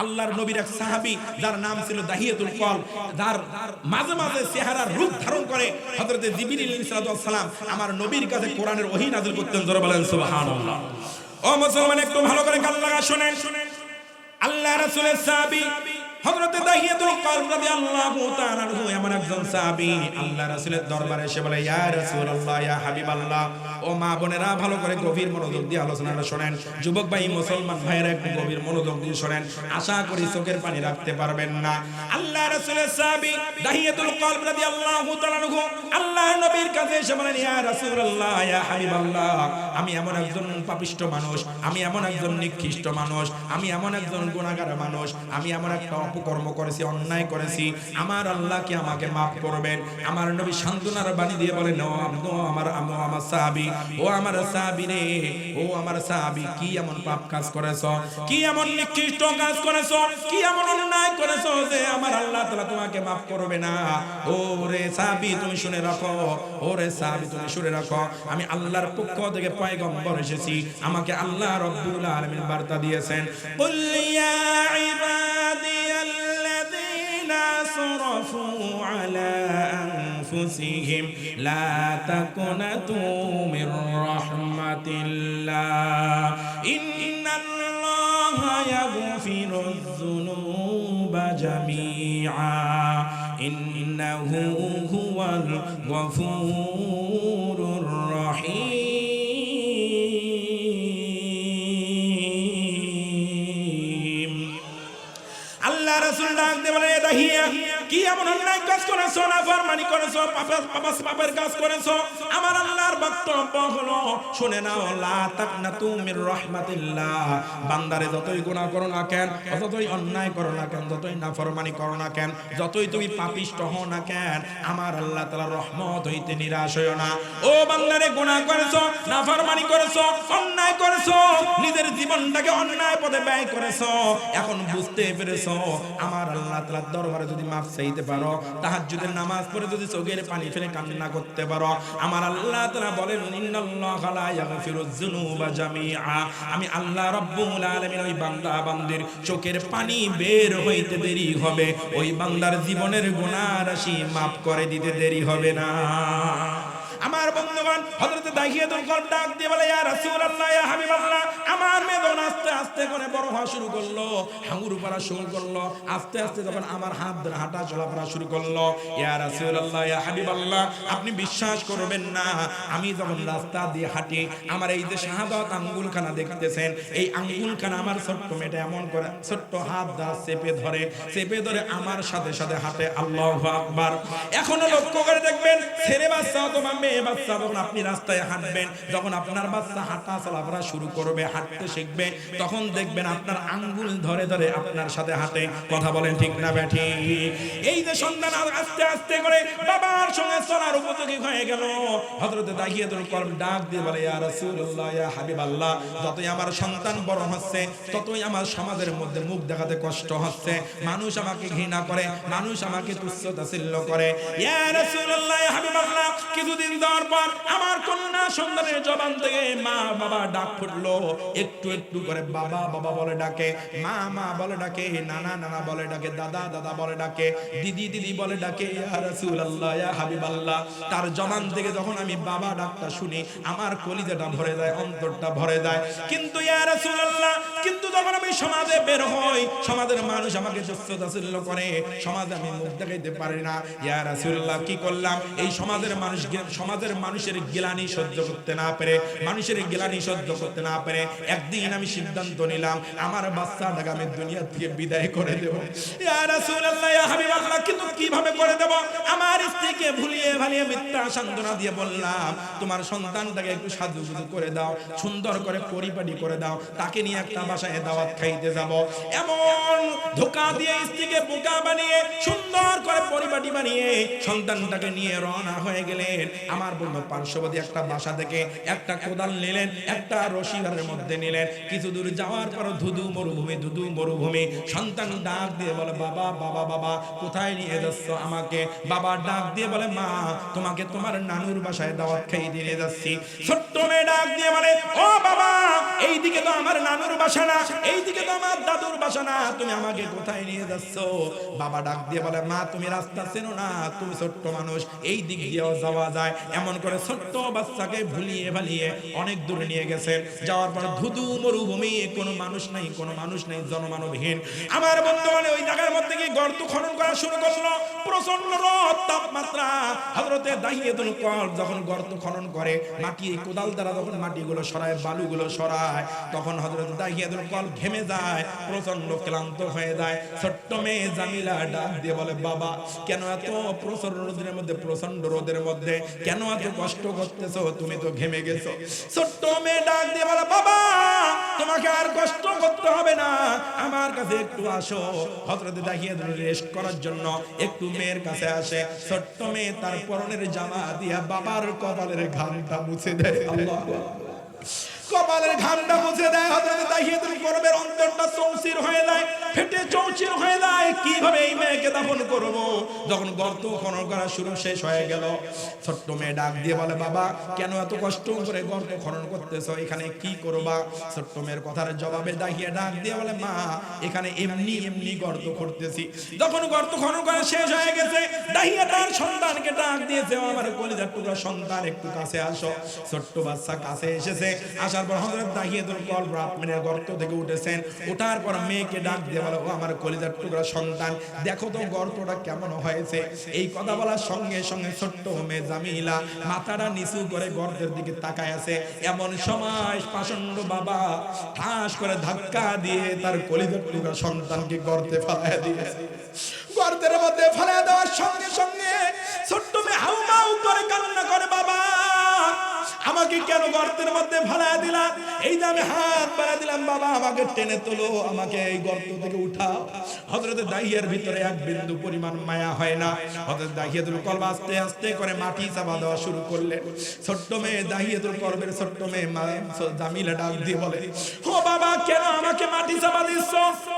আল্লাহর নবীর এক সাহাবী যার নাম ছিল দাহিয়াতুল কলব, যার মাঝে মাঝে চেহারার রূপ ধারণ করে হযরতে জিবরিল আলাইহিস সালাম আমার নবীর কাছে কোরআনের ওহী নাযিল করতেন। জোরে বলেন সুবহানাল্লাহ। ও মুসলমান, একটু ভালো করে কান লাগা শুনেন। আল্লাহ রাসূলের সাহাবী হযরতে দাহিয়াতুল কলব রাদিয়াল্লাহু তাআলা আনহু এমন একজন সাহাবী আল্লাহ রাসূলের দরবারে এসে বলে, ইয়া রাসূলুল্লাহ, ইয়া হাবিবাল্লাহ। ও মা বোনেরা, ভালো করে গভীর মনোযোগ দিয়ে আলোচনাটা শুনেন। যুবক ভাই, মুসলমান ভাইয়েরা একটু গভীর মনোযোগ দিয়ে শুনেন। আশা করি চোখের পানি রাখতে পারবেন না। আল্লাহ রাসূলের সাহাবী দাহিয়াতুল কলব রাদিয়াল্লাহু তাআলা আনহু আল্লাহর নবীর কাছে এসে বলেন, ইয়া রাসূলুল্লাহ, ইয়া হাবিবাল্লাহ, আমি এমন একজন পাপিষ্ট মানুষ, আমি এমন একজন নিকৃষ্ট মানুষ, আমি এমন একজন গুনাহগার মানুষ, আমি এমন একটা অপকর্ম করেছি, অন্যায় করেছি, আমার আল্লাহ কি আমাকে মাফ করবেন? আমার নবী সান্ত্বনার বাণী দিয়ে বলেন, ও আমার সাহাবী, ও আমার সাহাবী রে, ও আমার সাহাবী, কি এমন পাপ কাজ করেছো, কি এমন নিকৃষ্ট কাজ করেছো, কি এমন অন্যায় করেছো যে আমার আল্লাহ তাআলা তোমাকে মাফ করবে না? ও রে সাহাবী, তুমি শুনে রাখো, ও রে সাহাবী, তুমি শুনে রাখো, আমি আল্লাহর পক্ষ থেকে পয়গম্বর এসেছি, আমাকে আল্লাহ রাব্বুল আলামিন বার্তা দিয়েছেন, কুল ইয়া ইবাদিয়াল্লাযীনা আসরাফু আলা আনফুসিহিম লা তাকুনাতু মির রাহমাতিল্লাহ ইন্নাল্লাহা ইয়াগফিরুয যুনুবা জামিআ ইন্নাহু হুয়াল গফুরুর রহিম। আল্লাহ রাসূল ডাক দিয়ে বলে, দাহিয়া, কি এমন অন্যায় কাজ করেছো, নাফরমানি করেছো, পাপের কাজ করেছো? আমার আল্লাহর বক্তব্য হলো, শুনে নাও, লা তাকনাতু মির রাহমাতিল্লাহ। বান্দারে যতই গুনাহ করো না কেন, যতই অন্যায় করো না কেন, যতই নাফরমানি করো না কেন, যতই তুমি পাপিষ্ট হও না কেন, আমার আল্লাহ তাআলার রহমত হইতে নিরাশ হইও না। ও বান্দারে, গুনাহ করেছো, নাফরমানি করেছো, অন্যায় করেছো, নিজের জীবনটাকে অন্যায় পথে ব্যয় করেছো, এখন বুঝতে পেরেছো আমার আল্লাহ তাআলার দরবারে যদি মাফ চাইতে পারো, তাহাজ্জুদের নামাজ পড়ে যদি চোখের পানি ফেলে কান্না করতে পারো, আমার আল্লাহ তাআলা বলেন, ইন্নাল্লাহা লা ইয়াগফিরুয যুনুবা জামিআ, আমি আল্লাহ রাব্বুল আলামিন ওই বান্দা বান্দির চোখের পানি বের হইতে দেরি হবে, ওই বান্দার জীবনের গুনাহ রাশি মাফ করে দিতে দেরি হবে না। আমার বন্ধুগণ, হযরত দাহিয়াতুল কলব ডাক দিয়ে বলে, ইয়া রাসূলুল্লাহ, ইয়া হাবিবাল্লাহ, আমার মেয়ে যখন আস্তে আস্তে করে বড় হওয়া শুরু করলো, হাঙ্গুর পড়া শুরু করলো, আস্তে আস্তে যখন আমার হাত ধরে হাঁটা চলাফেরা শুরু করলো, ইয়া রাসূলুল্লাহ, ইয়া হাবিবাল্লাহ, আপনি বিশ্বাস করবেন না, আমি যখন রাস্তা দিয়ে হাঁটি, আমার এই যে শাহাদাত আঙ্গুলখানা দেখতেছেন, এই আঙ্গুলখানা আমার ছোট্ট মেয়েটা এমন করে ছোট্ট হাত দ্বারা চেপে ধরে আমার সাথে সাথে হাঁটে। আল্লাহু আকবার। এখনো লক্ষ্য করে দেখবেন, ছেলে বাচ্চা অথবা মেয়ে বাচ্চা, যখন আপনি রাস্তায় হাঁটবেন, যখন আপনার বাচ্চা হাঁটা চলাফেরা শুরু করবে, হাঁটতে শিখবে, তখন দেখবেন আপনার আঙ্গুল ধরে ধরে আপনার সাথে হাঁটে। কথা বলেন ঠিক না ব্যাঠি? এই যে সন্তান আস্তে আস্তে করে বাবার সঙ্গে চলার উপযোগী হয়ে গেল, হযরত দাহিয়াতুল কলব ডাক দিয়ে বলে, ইয়া রাসূলুল্লাহ, ইয়া হাবিবাল্লাহ, যতই আমার সন্তান বড় হচ্ছে, ততই আমার সমাজের মধ্যে মুখ দেখাতে কষ্ট হচ্ছে, মানুষ আমাকে ঘৃণা করে, মানুষ আমাকে তুচ্ছ তাচ্ছিল্য করে। ইয়া রাসূলুল্লাহ, ইয়া হাবিবাল্লাহ, কিছুদিন যাওয়ার পর আমার কন্যা সন্তানের জবান থেকে মা বাবা ডাক ফুটলো, একটু একটু করে বাবা বাবা বলে ডাকে, মা মা বলে ডাকে, নানা নানা বলে ডাকে, দাদা দাদা বলে ডাকে, দিদি দিদি বলে ডাকে। ইয়া রাসূলুল্লাহ, ইয়া হাবিবাল্লাহ, তার জবান থেকে যখন আমি বাবা ডাকটা শুনি, আমার কলিজাটা ভরে যায়, অন্তরটা ভরে যায়। কিন্তু ইয়া রাসূলুল্লাহ, কিন্তু যখন আমি সমাজে বের হই, সমাজের মানুষ আমাকে তুচ্ছ তাচ্ছিল্য করে, সমাজে আমি মুখ দেখাইতে পারি না। ইয়া রাসূলুল্লাহ, কি করলাম? এই সমাজের মানুষের গিলানি সহ্য করতে না পেরে, মানুষের গিলানি সহ্য করতে না পেরে একদিন আমি সিদ্ধান্ত নিলাম, আমার বাচ্চাটাকে আমি দুনিয়া থেকে বিদায় করে দেব। ইয়া রাসূলুল্লাহ, ইয়া হাবিবাল্লাহ, কিন্তু কিভাবে করে দেব? আমার স্ত্রীকে ভুলিয়ে ভালিয়ে মিথ্যা সান্ত্বনা দিয়ে বললাম, তোমার সন্তানটাকে একটু সাজুগুজু করে দাও, সুন্দর করে পরিপাটি করে দাও, তাকে নিয়ে একটা বাসায় দাওয়াত খাইতে যাব। এমন ধোঁকা দিয়ে স্ত্রীকে বোকা বানিয়ে সুন্দর করে পরিপাটি বানিয়ে সন্তানটাকে নিয়ে রওনা হয়ে গেলেন। আমার বন্ধু পার্শ্ববর্তী একটা বাসা থেকে একটা কোদাল নিলেন, একটা রশিদারের মধ্যে নিলেন। কিছু দূর যাওয়ার পর ধুধু মরুভূমি। সন্তান ডাক দিয়ে বলে, বাবা বাবা বাবা, কোথায় নিয়ে যাচ্ছ আমাকে? বাবা ডাক দিয়ে বলে, মা, তোমাকে তোমার নানুর বাসায় দাওয়াত খাইয়ে দিয়ে যাচ্ছি। ছোট্ট মেয়ে ডাক দিয়ে বলে, ও বাবা, এইদিকে তো আমার নানুর বাসা বাসা না, এইদিকে তো আমার দাদুর বাসা না, তুমি আমাকে কোথায় নিয়ে যাচ্ছ? বাবা ডাক দিয়ে বলে, মা তুমি রাস্তা চেনো না, তুমি ছোট্ট মানুষ, এই দিক দিয়েও যাওয়া যায়। এমন করে ছোট্ট বাচ্চাকে ভুলিয়ে ভালিয়ে অনেক দূরে নিয়ে গেছেন। যাওয়ার পর ধুধু মরুভূমি, কোনো মানুষ নাই, কোনো মানুষ নাই, জনমানবহীন। আমার বন্ধুগণ ওই জায়গার মধ্যে কি গর্ত খনন করা শুরু করলো। প্রচন্ড রোদ, তাপমাত্রা। হযরতে দাহিয়াতুল কলব যখন গর্ত খনন করে, মাটি কোদাল দ্বারা যখন মাটিগুলো সরায়, বালুগুলো সরায়, তখন হযরতে দাহিয়াতুল কলব ঘেমে যায়, প্রচন্ড ক্লান্ত হয়ে যায়। ছোট্ট মেয়ে জামিলা ডাক দিয়ে বলে, বাবা কেন এত প্রচন্ড রোদের মধ্যে, প্রচন্ড রোদের মধ্যে কেন এত কষ্ট করতেছো? তুমি তো ঘেমে গেছো। ছোট্ট মেয়ে ডাক দিয়ে বলে, বাবা তোমাকে আর কষ্ট করতে হবে না, আমার কাছে একটু আসো। হযরতে দাহিয়াতুল রেস্ট করার জন্য একটু মেয়ের কাছে আসে। ছোট্ট মেয়ে তার পরনের জামা দিয়া বাবার কপালের ঘামটা মুছে দেয়। আল্লাহু আকবার। কপালের ঘামটা মুছে দেয়। হযরতে দাহিয়াতুল কলবের অন্তরটা চৌচির হয়ে যায়, ফেটে চৌচির হয়ে যায়। কিভাবে এই মেয়েকে দাফন করব? যখন গর্ত খনন করা শুরু শেষ হয়ে গেল, ছোট্ট মেয়ে ডাক দিয়ে বলে, বাবা কেন এত কষ্ট করে গর্ত খনন করতেছো? এখানে কি করবা? ছোট্ট মেয়ের কথার জবাবে দাহিয়া ডাক দিয়ে বলে, মা এখানে এমনি এমনি গর্ত করতেছি। যখন গর্ত খনন করা শেষ হয়ে গেছে, দাহিয়া তার সন্তানকে ডাক দিয়েছে, আমার কলিজার টুকরা সন্তান একটু কাছে আসো। ছোট্ট বাচ্চা কাছে এসেছে। আসার পর হযরত দাহিয়াতুল কলব আপনার গর্ত থেকে উঠেছেন। ওঠার পর মেয়েকে ডাক দিয়ে বলে, ও আমার কলিজার টুকরা সন্তান, দেখো তো গর্তটা কেমন হয়েছে। এই কথা বলার সঙ্গে সঙ্গে ছোট্ট মেয়ে জামিলা মাথাটা নিচু করে গর্তের দিকে তাকায় আছে। এমন সময় পাষণ্ড বাবা ঠাস করে ধাক্কা দিয়ে তার কলিজার টুকরা সন্তানকে গর্তে ফেলায় দিয়েছে। গর্তের মধ্যে ফেলায় দেওয়ার সঙ্গে সঙ্গে ছোট্ট মেয়ে হাউমাউ করে কান্না করে, বাবা আমাকে কেন গর্তের মধ্যে ফেলায় দিলা? এই যে আমি হাত বাড়া দিলাম, বাবা আমাকে টেনে তোলো, আমাকে এই গর্ত থেকে উঠাও। হযরতে দাহিয়ার ভিতরে এক বিন্দু পরিমাণ মায়া হয় না। হযরত দাহিয়াতুল কলব আস্তে আস্তে করে মাটি চাপা দেওয়া শুরু করলেন। ছোট্ট মেয়ে দাহিয়াতুল কলবের ছোট্ট মেয়ে জামিলা ডাক দিয়ে বলে, ও বাবা কেন আমাকে মাটি চাপা দিচ্ছ?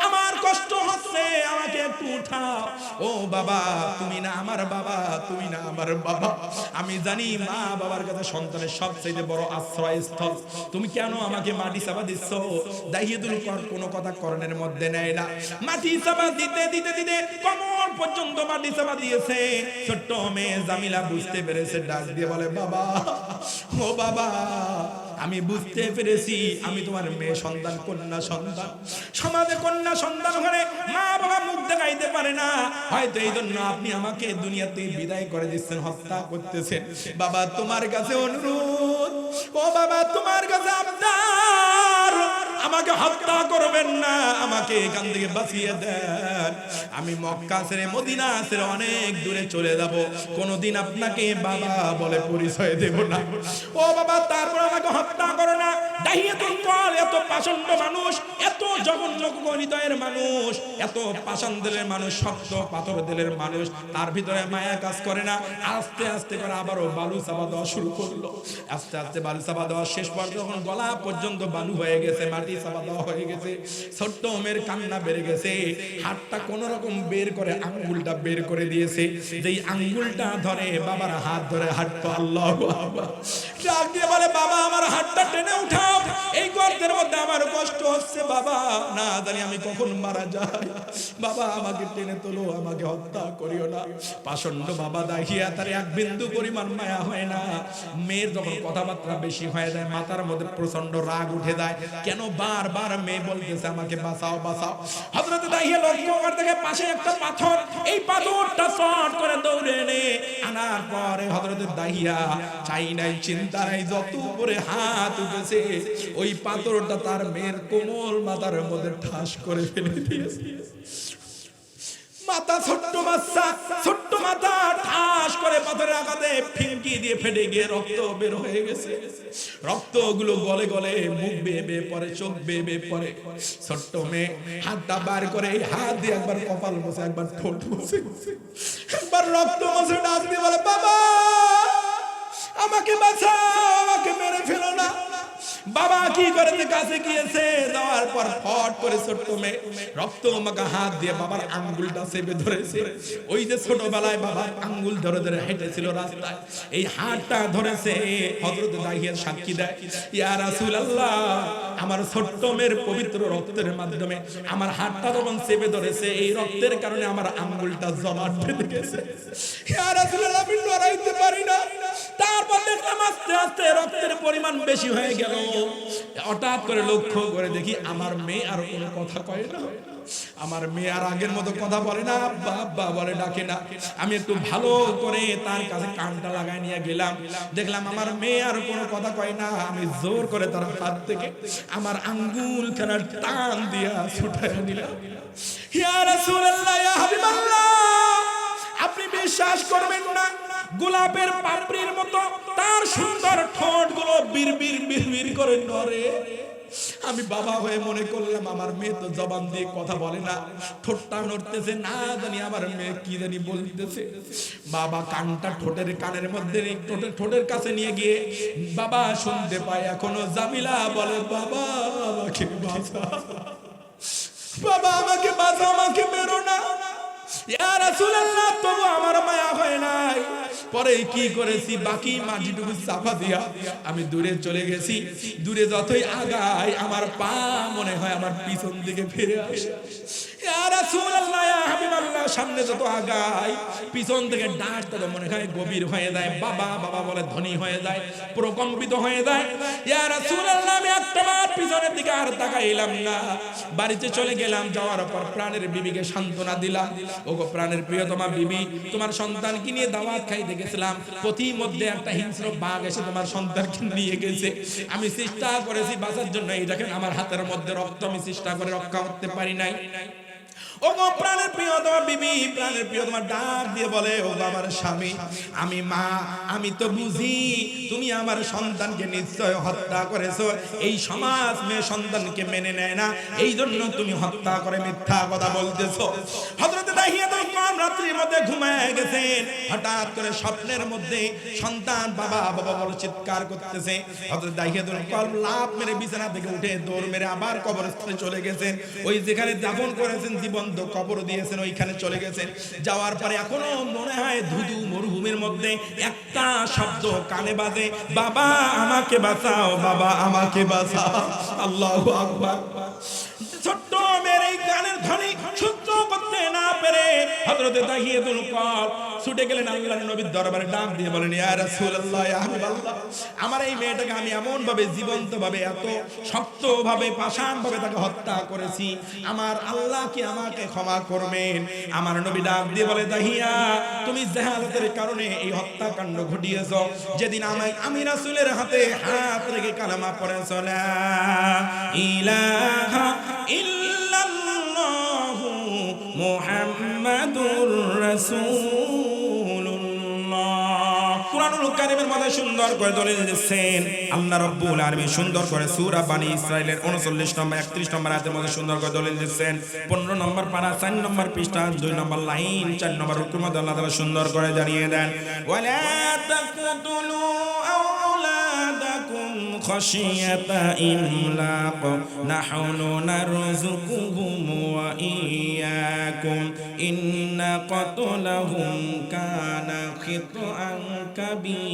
আমার কষ্ট হচ্ছে, আমাকে একটু উঠাও। ও বাবা তুমি না আমার বাবা, তুমি না আমার বাবা। আমি জানি মা বাবার কাছে সন্তানের সবচেয়ে বড় আশ্রয়স্থল, তুমি কেন আমাকে মাটি চাপা দিচ্ছ? দাহিয়াতুল কলব কোনো কথা করণের মধ্যে নেয় না। মাটি চাপা দিতে দিতে দিতে কোমর পর্যন্ত মাটি চাপা দিয়েছে। ছোট্ট মেয়ে জামিলা বুঝতে পেরেছে, ডাক দিয়ে বলে, বাবা ও বাবা আমি বুঝতে পেরেছি, আমি তোমার মেয়ে সন্তান, কন্যা সন্তান। সমাজে কন্যা সন্তান হলে মা বাবা মুখ দেখাইতে পারে না, হয়তো এই জন্য আপনি আমাকে দুনিয়া থেকে বিদায় করে দিচ্ছেন, হত্যা করতেছেন। বাবা তোমার কাছে অনুরোধ, ও বাবা তোমার কাছে আবদার, আমাকে হত্যা করবেন না, আমাকে এখান থেকে বাঁচিয়ে দেন। আমি মক্কা ছেড়ে মদিনা ছেড়ে অনেক দূরে চলে যাব, কোনোদিন আপনাকে বাবা বলে পরিচয় দেব না। ও বাবা তারপর আমাকে হত্যা করো না। দাহিয়াতুল কলব এত পাষণ্ড মানুষ, এত জঘন্য হৃদয়ের মানুষ, এত পাষাণ দিলের মানুষ, শক্ত পাথর দিলের মানুষ, তার ভিতরে মায়া কাজ করে না। আস্তে আস্তে করে আবারও বালু চাপা দেওয়া শুরু করলো। আস্তে আস্তে বালু চাপা দেওয়া শেষ পর্যন্ত যখন গলা পর্যন্ত বালু হয়ে গেছে, মাটি চাপা দেওয়া হয়ে গেছে, ছোট্ট মেয়ের কান্না বেড়ে গেছে। হাতটা কোন রকম বের করে আঙ্গুলটা বের করে দিয়েছে। যেই আঙ্গুলটা ধরে বাবার হাত ধরে হাঁটতো, আল্লাহু আকবার, ডাক দিয়ে বলে, বাবা আমার হাতটা টেনে উঠাও, এই গর্তের মধ্যে আমার কষ্ট হচ্ছে, বাবা না জানি আমি কখন মারা যাই, বাবা আমাকে টেনে তোলো, আমাকে হত্যা করিও না। পাষণ্ড বাবা দাহিয়া তার এক বিন্দু পরিমাণ মায়া হয় না। মেয়ের যখন কথাবার্তা বেশি হয়ে যায়, মাথার মধ্যে প্রচন্ড রাগ উঠে যায়, কেন বারবার মেয়ে বলতেছে আমাকে বাঁচাও বাঁচাও। হযরতে দাহিয়া লক্ষ্য করতে গিয়ে পাশে একটা পাথর, এই পাথরটা শর্ট করে দৌড়ে এনে আনার পরে হযরতে দাহিয়া চাই নাই চিন্তা নাই, যত উপরে হাত উঠেছে ওই পাথরটা তার মেয়ের কোমল মাথার মধ্যে ঠাস করে ফেলে দিয়েছে। মাথা ছোট্ট বাচ্চা, ছোট্ট মাথা ঠাস করে পাথরের আঘাতে ফিনকি দিয়ে ফেটে গিয়ে রক্ত বের হয়ে গেছে। রক্তগুলো গলে গলে মুখ বেয়ে বেয়ে পড়ে, চোখ বেয়ে বেয়ে পড়ে। ছোট্ট মেয়ে হাতটা বার করে এই হাত দিয়ে একবার কপাল মুছে, একবার ঠোঁট মুছে, একবার রক্ত মুছে ডাক দিয়ে বলে, বাবা আমাকে বাঁচাও, আমাকে মেরে ফেলো না, বাবা কি করেছে, কাছে গিয়েছে, যাওয়ার পর ফট করে ছোট্ট মেয়ে রক্ত মাখা হাত দিয়ে বাবার আঙ্গুলটা চেপে ধরেছে। ওই যে ছোটবেলায় বাবার আঙ্গুল ধরে ধরে হেঁটেছিল রাস্তায়, এই হাতটা ধরেছে। হযরত দাহিয়া সাক্ষী দেয়, ইয়া রাসূলুল্লাহ, আমার ছোট্ট মেয়ের পবিত্র রক্তের মাধ্যমে আমার হাতটা যখন চেপে ধরেছে, এই রক্তের কারণে আমার আঙ্গুলটা জমাট বেঁধে গেছে। ইয়া রাসূলুল্লাহ, আমি লড়াইতে পারি না। তারপর দেখলাম আস্তে আস্তে রক্তের পরিমাণ বেশি হয়ে গেল। হঠাৎ করে লক্ষ্য করে দেখি আমার মেয়ে আর কোনো কথা কয় না। আমার মেয়ে আর আগের মতো কথা বলে না, বাবা বলে ডাকে না। আমি একটু ভালো করে তার কাছে কানটা লাগাই নিয়ে গেলাম, দেখলাম আমার মেয়ে আর কোনো কথা কয় না। আমি জোর করে তার হাত থেকে আমার আঙ্গুল খানা টান দিয়া ছুটাইয়া দিলাম। ইয়া রাসূলুল্লাহ, ইয়া হাবিবাল্লাহ, আপনি বিশ্বাস করবেন না, গোলাপের পাপড়ির মতো তার সুন্দর ঠোঁটগুলো বিড়বিড় বিড়বিড় করে নড়ে। আমি বাবা হয়ে মনে করলাম আমার মেয়ে তো জবান দিয়ে কথা বলে না, ঠোঁটটা নড়তেছে, না জানি আমার মেয়ে কি জানি বলতেছে। বাবা কানটা কানের মধ্যে ঠোঁটের কাছে নিয়ে গিয়ে বাবা শুনতে পায় এখনো জামিলা বলে, বাবা আমাকে বাঁচা, বাবা আমাকে বাঁচা, আমাকে মেরো না। ইয়া রাসূলুল্লাহ, তবু আমার মায়া হয় নাই। পরে কি করেছি, বাকি মাটিটুকু চাপা দিয়া আমি দূরে চলে গেছি। দূরে যতই আগাই আমার পা মনে হয় আমার পিছন দিকে ফিরে আসে। ইয়া রাসূলুল্লাহ, ইয়া হাবিবাল্লাহ, সামনে যত আগাই পিছন থেকে ডাক তত মনে হয় গভীর হয়ে যায়। বাবা বাবা বলে ধ্বনি হয়ে যায়, প্রকম্পিত হয়ে যায়। ইয়া রাসূলুল্লাহ, আমি একটাবার পিছনের দিকে আর তাকাইলাম না, বাড়িতে চলে গেলাম। যাওয়ার পর প্রাণের বিবিকে সান্ত্বনা দিলাম, ওগো প্রাণের প্রিয়তমা বিবি, তোমার সন্তানকে নিয়ে দাওয়াত খাইতে গেছিলাম, পথিমধ্যে একটা হিংস্র বাঘ এসে তোমার সন্তানকে নিয়ে গেছে। আমি চেষ্টা করেছি বাঁচার জন্য, এই দেখেন আমার হাতের মধ্যে রক্ত, আমি চেষ্টা করে রক্ষা করতে পারি নাই। ওগো প্রাণের প্রিয়তমা বিবি, প্রাণের প্রিয়তমা ডাক দিয়ে বলে, ওগো আমার স্বামী, আমি মা, আমি তো বুঝি তুমি আমার সন্তানকে নিশ্চয় হত্যা করেছো। এই সমাজ মেয়ে সন্তানকে মেনে নেয় না, এই জন্য তুমি হত্যা করে মিথ্যা কথা বলতেছো। হযরত দাহিয়াতুল কওম রাত্রির মধ্যে ঘুমায় গেছেন, হঠাৎ করে স্বপ্নের মধ্যে সন্তান বাবা বাবা বলে চিৎকার করতেছে। হযরত দাহিয়াতুল কওম লাফ মেরে বিছানা থেকে উঠে দৌড় মেরে আবার কবরস্থানে চলে গেছেন। ওই যেখানে দাফন করেছেন, জীবন্ত কবর দিয়েছেন, ওইখানে চলে গেছেন। যাওয়ার পরে এখনো মনে হয় ধুধু মরুভূমির মধ্যে একটা শব্দ কানে বাজে, বাবা আমাকে বাঁচাও, বাবা আমাকে বাঁচাও। আল্লাহু আকবার। ছোট্ট মেয়ের এই গানের ধ্বনি সহ্য করতে না পেরে হযরত দাহিয়াতুল কওম ছুটে গেলেন আল্লাহর নবীর দরবারে, ডাক দিয়ে বলেন, ইয়া রাসূলুল্লাহ, ইয়া হাবিবাল্লাহ, আমার এই মেয়েটাকে আমি এমন ভাবে জীবন্ত ভাবে এত শক্ত ভাবে পাষাণ ভাবে তাকে হত্যা করেছি, আমার আল্লাহ কি আমাকে ক্ষমা করবেন? আমার নবী ডাক দিয়ে বলে, দাহিয়া, তুমি জাহালাতের কারণে এই হত্যাকাণ্ড ঘটিয়েছো। যেদিন আমি রাসূলের হাতে হাত রেখে কালেমা পড়েছ, লা ইলাহা ইল্লাল্লাহু মুহাম্মাদুর রাসূলুল্লাহ। কুরআনুল কারীমের মধ্যে সুন্দর করে দলিল দিচ্ছেন আল্লাহ রাব্বুল আলামিন, সুন্দর করে সূরা বানী ইসরাঈলের 39 নম্বর 31 নম্বর আয়াতের মধ্যে সুন্দর করে দলিল দিচ্ছেন। 15 নম্বর পারা 4 নম্বর পৃষ্ঠা 2 নম্বর লাইন 4 নম্বর রুকুর মধ্যে আল্লাহ তাআলা সুন্দর করে জানিয়ে দেন, ওয়ালা তাকতুলু আওলাদাকুম খাশিয়াতা ইমলাক নাহনু নারযুকুহুম ওয়া ইয়্যাকুম ইন্না কাতলাহুম কানা খিতআন কাবীরা।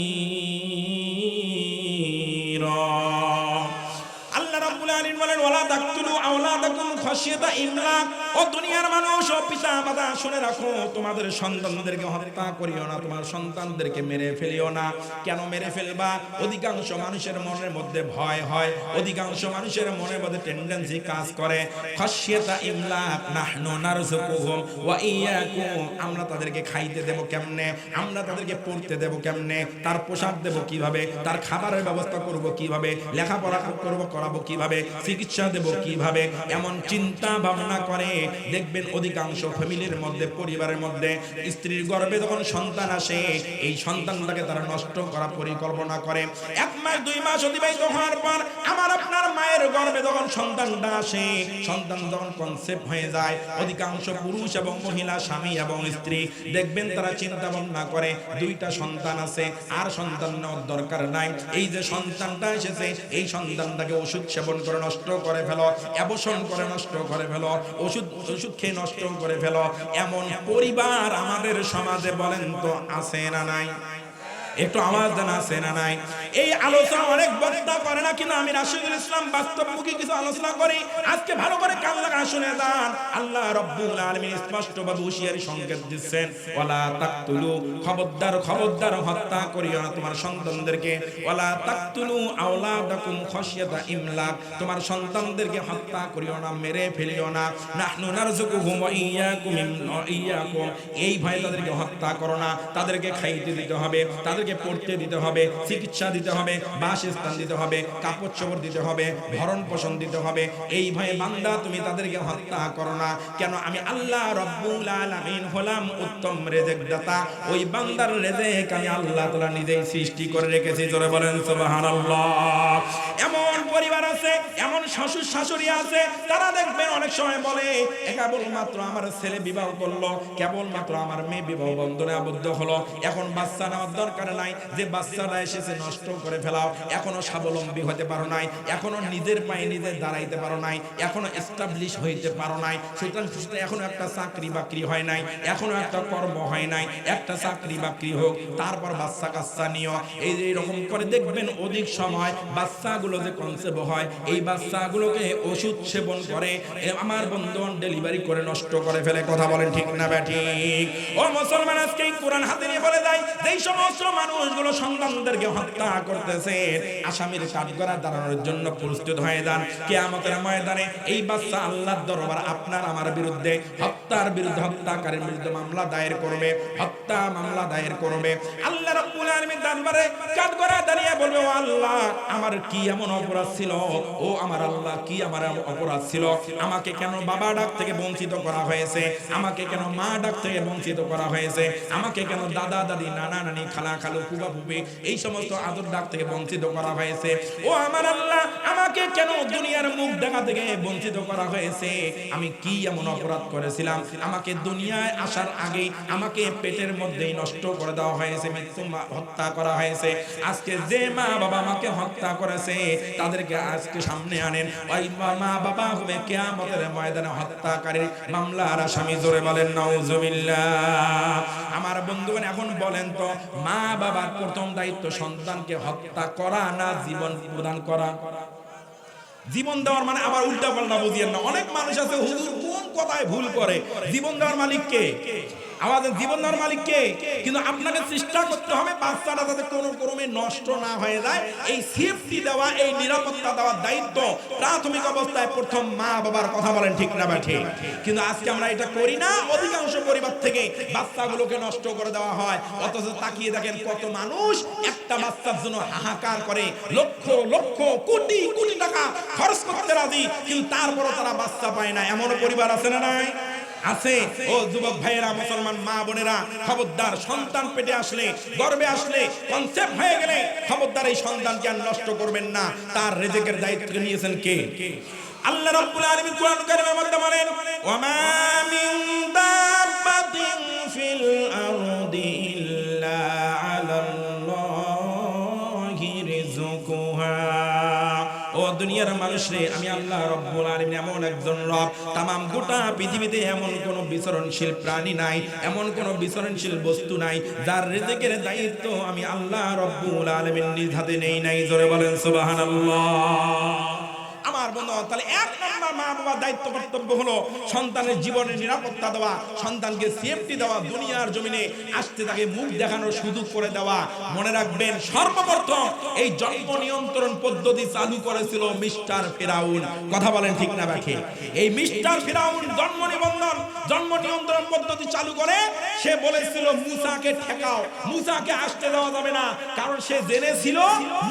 আল্লাহ রাব্বুল আলামিন বলেন, ওয়ালা তাকতুলু আওলাদাকুম খাশিয়াতা ইমলাক, ও দুনিয়ার মানুষ, ও পিতা মাতা, শুনে রাখো, তোমাদের সন্তানদেরকে হত্যা করিও না, তোমার সন্তানদেরকে মেরে ফেলিও না। কেন মেরে ফেলবা? অধিকাংশ মানুষের মনের মধ্যে ভয় হয়, অধিকাংশ মানুষের মনের মধ্যে টেন্ডেন্সি কাজ করে, খাশিয়াতা ইমলাক নাহনু নারযুকুহুম ওয়া ইয়্যাকুম, আমরা তাদেরকে খাইতে দেব কেমনে, আমরা তাদেরকে পড়তে দেব কেমনে, তার পোশাক দেব কিভাবে, তার খাবারের ব্যবস্থা করব কিভাবে, লেখাপড়া করাবো কিভাবে, চিকিৎসা দেব কিভাবে, এমন চিন্তা ভাবনা করে। দেখবেন অধিকাংশ ফ্যামিলির মধ্যে, পরিবারের মধ্যে স্ত্রীর গর্ভে যখন সন্তান আসে, এই সন্তানটাকে তারা নষ্ট করার পরিকল্পনা করে। 1 মাস 2 মাস অতিবাহিত হওয়ার পর আমার আপনার মায়ের গর্ভে যখন সন্তানটা আসে, সন্তান যখন কনসেপ্ট হয়ে যায়, অধিকাংশ পুরুষ এবং মহিলা, স্বামী এবং স্ত্রী দেখবেন তারা চিন্তা ভাবনা করে 2টা সন্তান আছে, আর সন্তান নেওয়ার দরকার নাই। এই যে সন্তানটা এসেছে, এই সন্তানটাকে ওষুধ সেবন করে নষ্ট করে ফেলো, অ্যাবর্শন করে নষ্ট করে ফেলো, ওষুধ খেয়ে নষ্ট করে ফেলো। এমন পরিবার আমাদের সমাজে বলেন তো আছে না নাই? একটু আওয়াজ জানা আছে না নাই? এই আলোচনা অনেক বক্তা করে না, কিন্তু আমি রাশিদুল ইসলাম বাস্তবমুখী কিছু আলোচনা করি। আজকে ভালো করে কান লাগা শুনে যান। আল্লাহ রাব্বুল আলামিন স্পষ্টভাবে হুঁশিয়ারি সংকেত দিচ্ছেন, ওয়ালা তাকতুলু, খবরদার খবরদার হত্যা করিও না তোমার সন্তানদেরকে। ওয়ালা তাকতুলু আওলাদাকুম খাশিয়াতা ইমলাক, তোমার সন্তানদেরকে হত্যা করিও না, মেরে ফেলিও না। নাহনু নারযুকুহুম ওয়া ইয়াকুম ইয়াকুম, এই ভয়ে তাদেরকে হত্যা করো না। তাদেরকে খাইতে দিতে হবে, তাদেরকে পড়তে দিতে হবে, চিকিৎসা দিতে হবে, বাসস্থান দিতে হবে, কাপড় চোপড় দিতে হবে, ভরণ পোষণ দিতে হবে। এই ভয়ে বান্দা তুমি তাদেরকে হত্যা করো না। কেন? আমি আল্লাহ রাব্বুল আলামিন হলাম উত্তম রেজেক দাতা। ওই বান্দার রেজেক আমি আল্লাহ তাআলা নিজেই সৃষ্টি করে রেখেছি। জোরে বলেন সুবহানাল্লাহ। এমন পরিবার আছে, এমন শ্বশুর শাশুড়ি আছে, তারা দেখবেন অনেক সময় বলে কেবলমাত্র আমার ছেলে বিবাহ করলো, কেবলমাত্র আমার মেয়ে বিবাহ বন্ধনে আবদ্ধ হলো, এখন বাচ্চা নেওয়ার দরকার নাই। যে বাচ্চাটা এসেছে নষ্ট করে ফেলাও। এখনো স্বাবলম্বী হতে পারো নাই, এখনো নিজের পায়ে নিজে দাঁড়াইতে পারো নাই, এখনো এস্টাবলিশ হইতে পারো নাই। সুতরাং এখনো একটা চাকরি বাকরি হয় নাই, এখনো একটা কর্ম হয় নাই, একটা চাকরি বাকরি হোক, তারপর বাচ্চা কাচ্চা নিও। এই যে এরকম করে দেখবেন অধিক সময় বাচ্চাগুলো যে কনসেপ্ট হয়, এই বাচ্চাগুলোকে ওষুধ সেবন করে আমার বন্ধন ডেলিভারি করে নষ্ট করে ফেলে। কথা বলেন ঠিক না ব্যাঠিক? ও মুসলমান, আজকে কোরআন হাতে নিয়ে বলে দেয়, যেই সমস্ত মানুষগুলো সন্তানদেরকে হত্যা করতেছে, আসামির কাঠগড়ায় দাঁড়ানোর জন্য প্রস্তুত হয়ে যান। কিয়ামতের ময়দানে এই বাচ্চা আল্লাহর দরবার আপনার আমার বিরুদ্ধে, হত্যার বিরুদ্ধে, হত্যাকারীর বিরুদ্ধে মামলা দায়ের করবে, হত্যা মামলা দায়ের করবে। আল্লাহ রাব্বুল আলামিন দরবারে কাঠগড়ায় দাঁড়িয়ে বলবে, ও আল্লাহ, আমার কি এমন অপরাধ ছিল? ও আমার আল্লাহ, কি আমার অপরাধ ছিল? আমাকে কেন বাবা ডাক থেকে বঞ্চিত করা হয়েছে? আমাকে কেন মা ডাক থেকে বঞ্চিত করা হয়েছে? আমাকে কেন দাদা দাদি, নানা নানি, খালা খালু, ফুফা ফুফি, এই সমস্ত আদর ডাক থেকে বঞ্চিত করা হয়েছে? ও আমার আল্লাহ, আমাকে কেন দুনিয়ার মুখ দেখা থেকে বঞ্চিত করা হয়েছে? আমি কি এমন অপরাধ করেছিলাম? আমাকে দুনিয়ায় আসার আগে আমাকে পেটের মধ্যেই নষ্ট করে দেওয়া হয়েছে, মৃত্যু হত্যা করা হয়েছে। আজকে যে মা বাবা আমাকে হত্যা করেছে, তাদেরকে আজকে সামনে আনেন। ওই মা বাবা হবে কিয়ামতের ময়দানে হত্যাকারীর মামলার আসামি। জোরে বলেন নাউজুবিল্লাহ। আমার বন্ধুগণ, এখন বলেন তো, মা বাবার প্রথম দায়িত্ব সন্তানকে হত্যা করা না জীবন প্রদান করা? জীবন দেওয়ার মানে আবার উল্টা পাল্টা বুঝিয়েন না। অনেক মানুষ আছে হুজুর কোন কথায় ভুল করে। জীবন দেওয়ার মালিক কে? আমাদের জীবন দেওয়ার মালিক কে? কিন্তু আপনাকে চেষ্টা করতে হবে বাচ্চাটা যাতে কোনো ক্রমে নষ্ট না হয়ে যায়। এই সেফটি দেওয়া, এই নিরাপত্তা দেওয়ার দায়িত্ব প্রাথমিক অবস্থায় প্রথম মা বাবার। কথা বলেন ঠিক না ঠিক? কিন্তু আজকে আমরা এটা করি না। অধিকাংশ পরিবার থেকে বাচ্চাগুলোকে নষ্ট করে দেওয়া হয়, অথচ তাকিয়ে দেখেন কত মানুষ একটা বাচ্চার জন্য হাহাকার করে, লক্ষ লক্ষ কোটি কোটি টাকা খরচ করতে রাজি, কিন্তু তারপরও তারা বাচ্চা পায় না। এমন পরিবার আছে না নাই? আছে। ও যুবক ভাইয়েরা, মুসলমান মা বোনেরা, খবরদার, সন্তান পেটে আসলে, গর্ভে আসলে, কনসেপ্ট হয়ে গেলে খবরদার এই সন্তানকে আর নষ্ট করবেন না। তার রিজিকের দায়িত্ব নিয়েছেন কে? আল্লাহ রাব্বুল আলামিন কোরআন কারীমের মধ্যে বলেন, ওয়া মা মিন দাব্বাতিন ফিল আরদি ইল্লা আলাল্লাহি রিজকুহা। ও দুনিয়ার মানুষ রে, আমি আল্লাহ রাব্বুল আলামিন এমন একজন রব, তামাম গোটা পৃথিবীতে এমন কোন বিচরণশীল প্রাণী নাই, এমন কোন বিচরণশীল বস্তু নাই যার রিজিকের দায়িত্ব আমি আল্লাহ রাব্বুল আলামিন নিজ হাতে নেই নাই। জোরে বলেন সুবহানাল্লাহ। আমার বন্ধু, তাহলে এক নম্বর মা বাবার দায়িত্ব কর্তব্য হলো সন্তানের জীবনের নিরাপত্তা দেওয়া, সন্তানকে সেফটি দেওয়া, দুনিয়ার জমিনে আসতে তাকে মুখ দেখানোর সুযোগ করে দেওয়া। মনে রাখবেন, সর্বপ্রথম এই জন্ম নিয়ন্ত্রণ পদ্ধতি চালু করেছিল মিস্টার ফিরাউন। কথা বলেন ঠিক না বাকি? এই মিস্টার ফিরাউন জন্ম নিবন্ধন জন্ম নিয়ন্ত্রণ পদ্ধতি চালু করে সে বলেছিল মুসাকে ঠেকাও, মুসাকে আসতে দেওয়া যাবে না, কারণ সে জেনেছিল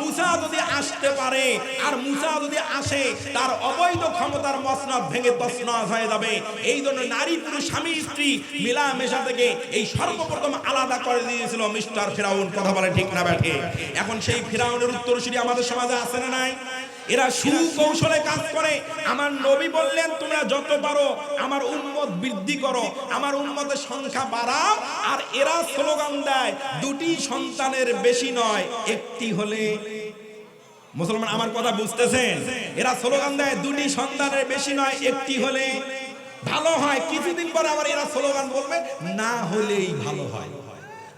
মুসা যদি আসতে পারে আর মুসা যদি আসে তার অবৈধ ক্ষমতার মসনদ ভেঙে তছনছ হয়ে যাবে। এই জন্য নারী পুরুষ স্বামী স্ত্রী মিলামেশা থেকে এই সর্বপ্রথম আলাদা করে দিয়েছিল মিস্টার ফিরাউন। কথা বলে ঠিক না ব্যাঠে? এখন সেই ফিরাউনের উত্তরসূরি আমাদের সমাজে আছে না নাই? এরা সুকৌশলে কাজ করে। আমার নবী বললেন তোমরা যত পারো আমার উম্মত বৃদ্ধি করো, আমার উম্মতের সংখ্যা বাড়াও। আর এরা স্লোগান দেয় দুটি সন্তানের বেশি নয় একটি হলে। মুসলমান আমার কথা বুঝতেছেন? এরা স্লোগান দেয় দুটি সন্তানের বেশি নয় একটি হলে ভালো হয়। কিছুদিন পর আবার এরা স্লোগান বলবে না হলেই ভালো হয়।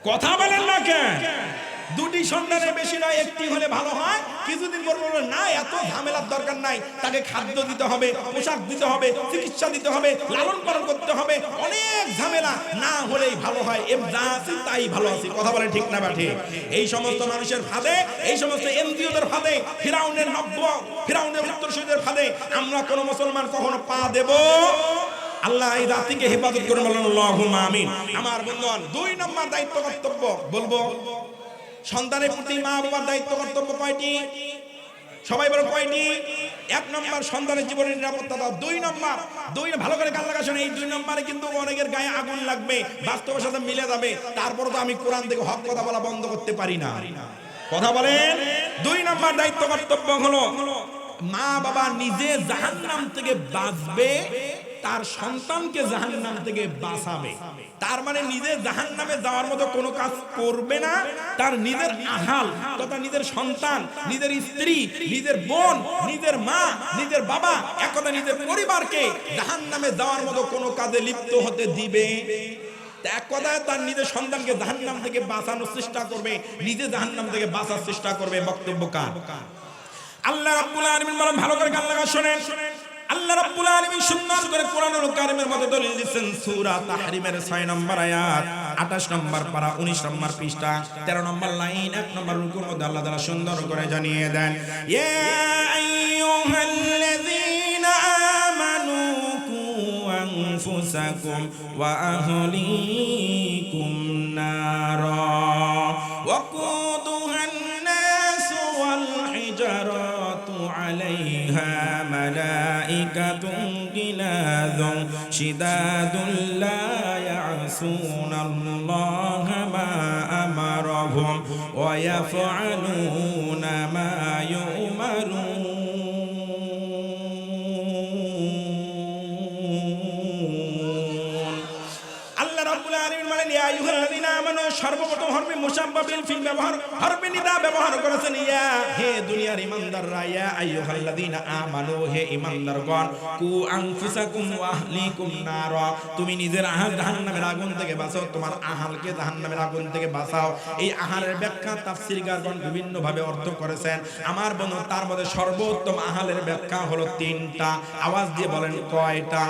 কথা বলেন না কেন? দুটি সন্তানের বেশি নয় একটি হলে ভালো হয়। কিছুদিন পর বলবে না এত ঝামেলার দরকার নাই, তাকে খাদ্য দিতে হবে, পোশাক দিতে হবে, চিকিৎসা দিতে হবে, লালন পালন করতে হবে, অনেক ঝামেলা, না হলেই ভালো হয়। যা আছি তাই ভালো আছি। কথা বলে ঠিক না ব্যাঠে? এই সমস্ত মানুষের ফাঁদে, এই সমস্ত এনজিওদের ফাঁদে, ফিরাউনের উত্তরসূরিদের ফাঁদে আমরা কোন মুসলমান কখনো পা দেব? আল্লাহ এই জাতিকে হেফাজত করে বলেন আল্লাহুম্মা আমিন। আমার বন্ধুগণ, 2 নম্বর দায়িত্ব কর্তব্য বলবো, সন্তানের প্রতি মা বাবার দায়িত্ব কর্তব্য কয়টি? সবাই বলো কয়টি? 1 নম্বর সন্তানের জীবনের নিরাপত্তা দাও। 2 নম্বর, ভালো করে কান লাগা শোনেন, এই 2 নম্বরে কিন্তু অনেকের গায়ে আগুন লাগবে, বাস্তবের সাথে মিলে যাবে। তারপর তো আমি কোরআন থেকে হক কথা বলা বন্ধ করতে পারি না। কথা বলেন। 2 নম্বর দায়িত্ব কর্তব্য হলো মা বাবা নিজে জাহান্নাম থেকে বাঁচবে, তার সন্তানকে জাহান্নাম থেকে বাঁচাবে। তার মানে নিজে জাহান্নামে যাওয়ার মতো কোনো কাজ করবে না। তার নিজের আহাল তথা নিজের সন্তান, নিজের স্ত্রী, নিজের বোন, নিজের মা, নিজের বাবা, একদা নিজের পরিবারকে জাহান্নামে যাওয়ার মতো কোনো কাজে লিপ্ত হতে দিবে। এক কথায় তার নিজের সন্তানকে জাহান্নাম থেকে বাঁচানোর চেষ্টা করবে, নিজে জাহান্নাম থেকে বাঁচার চেষ্টা করবে। বক্তব্য কার? আল্লাহ রাব্বুল আলামিন বলেন, ভালো করে কান লাগা শুনেন। আল্লাহ রাব্বুল আলামিন সুন্দর করে কোরআনুল কারীমের মধ্যে দলিল দিয়েছেন। সূরা তাহরিমের 6 নম্বর আয়াত, 28 নম্বর পারা, 19 নম্বর পৃষ্ঠা, 13 নম্বর লাইন, 1 নম্বর রুকুর মধ্যে আল্লাহ তাআলা সুন্দর করে জানিয়ে দেন, ইয়া আইয়ুহাল্লাযীনা আমানু কু আনফুসাকুম ওয়া আহলিকুম নারা ওয়াকুদুহান নাসু ওয়াল হিজারাতু আলাইহা মালাইকাতুন গিলাযুন শিদাদুন লা ইয়াসুনাল্লাহা মা আমারাহুম ওয়া ইয়াফআলুনা মা ইউমারুন। আল্লাহ রাব্বুল আলামিন বলেন, ইয়া আইয়ুহাল্লাযীনা আমানু, সর্বপ্রথম হরফে মুশাব্বাবিল ফিল ব্যবহার, হরফে নিদা ব্যবহার করেছেন। ইয়া, হে দুনিয়ার ঈমানদাররা, ইয়া আইয়ুহাল্লাযীনা আমানু, হে ঈমানদারগণ, কু আনফুসাকুম ওয়া আহলিকুম নারা, তুমি নিজের জাহান্নামের আগুন থেকে বাঁচাও, তোমার আহালকে জাহান্নামের আগুন থেকে বাঁচাও। এই আহালের ব্যাখ্যা তাফসীরকারগণ বিভিন্ন ভাবে অর্থ করেছেন। আমার বন্ধু, তার মধ্যে সর্বোত্তম আহালের ব্যাখ্যা হলো 3টা। আওয়াজ দিয়ে বলেন কয়টা?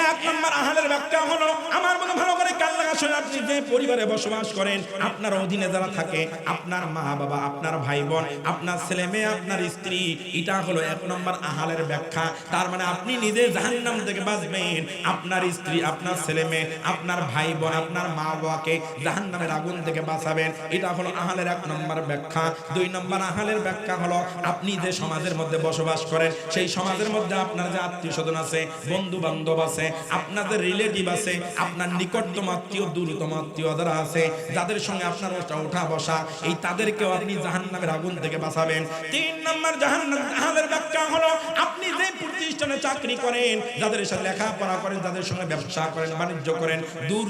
1 নম্বর আহালের ব্যাখ্যা হলো, আমার বন্ধু ভালো করে কান লাগা শুনে, আপনি যে পরিবারে বসবাস করেন, আপনার অধীনে যারা থাকে, আপনার মা বাবা, আপনার ভাই বোন, আপনার ছেলে মেয়ে, আপনার স্ত্রী, এটা হলো 1 নম্বর আহালের ব্যাখ্যা। তার মানে আপনি নিজে জাহান্নাম থেকে বাঁচবেন, আপনার স্ত্রী, আপনার ছেলে মেয়ে, আপনার ভাই বোন, আপনার মা বাবাকে জাহান্নামের আগুন থেকে বাঁচাবেন। এটা হলো আহালের 1 নম্বর ব্যাখ্যা। 2 নম্বর আহালের ব্যাখ্যা হলো, আপনি যে সমাজের মধ্যে বসবাস করেন, সেই সমাজের মধ্যে আপনার যে আত্মীয় স্বজন আছে, বন্ধু বান্ধব আছে, আপনাদের রিলেটিভ আছে, আপনার নিকটতম আত্মীয়, দূরতম আত্মীয় যারা আছে, যাদের সঙ্গে আপনার ওঠা বসা, এই তাদেরকেও আপনি জাহান্নামের আগুন থেকে বাঁচাবেন। 3 নম্বর আহালের ব্যাখ্যা হলো, আপনি যে প্রতিষ্ঠানে চাকরি করেন, যাদের সাথে লেখাপড়া করেন, যাদের সঙ্গে ব্যবসা করেন, বাণিজ্য করেন, দূর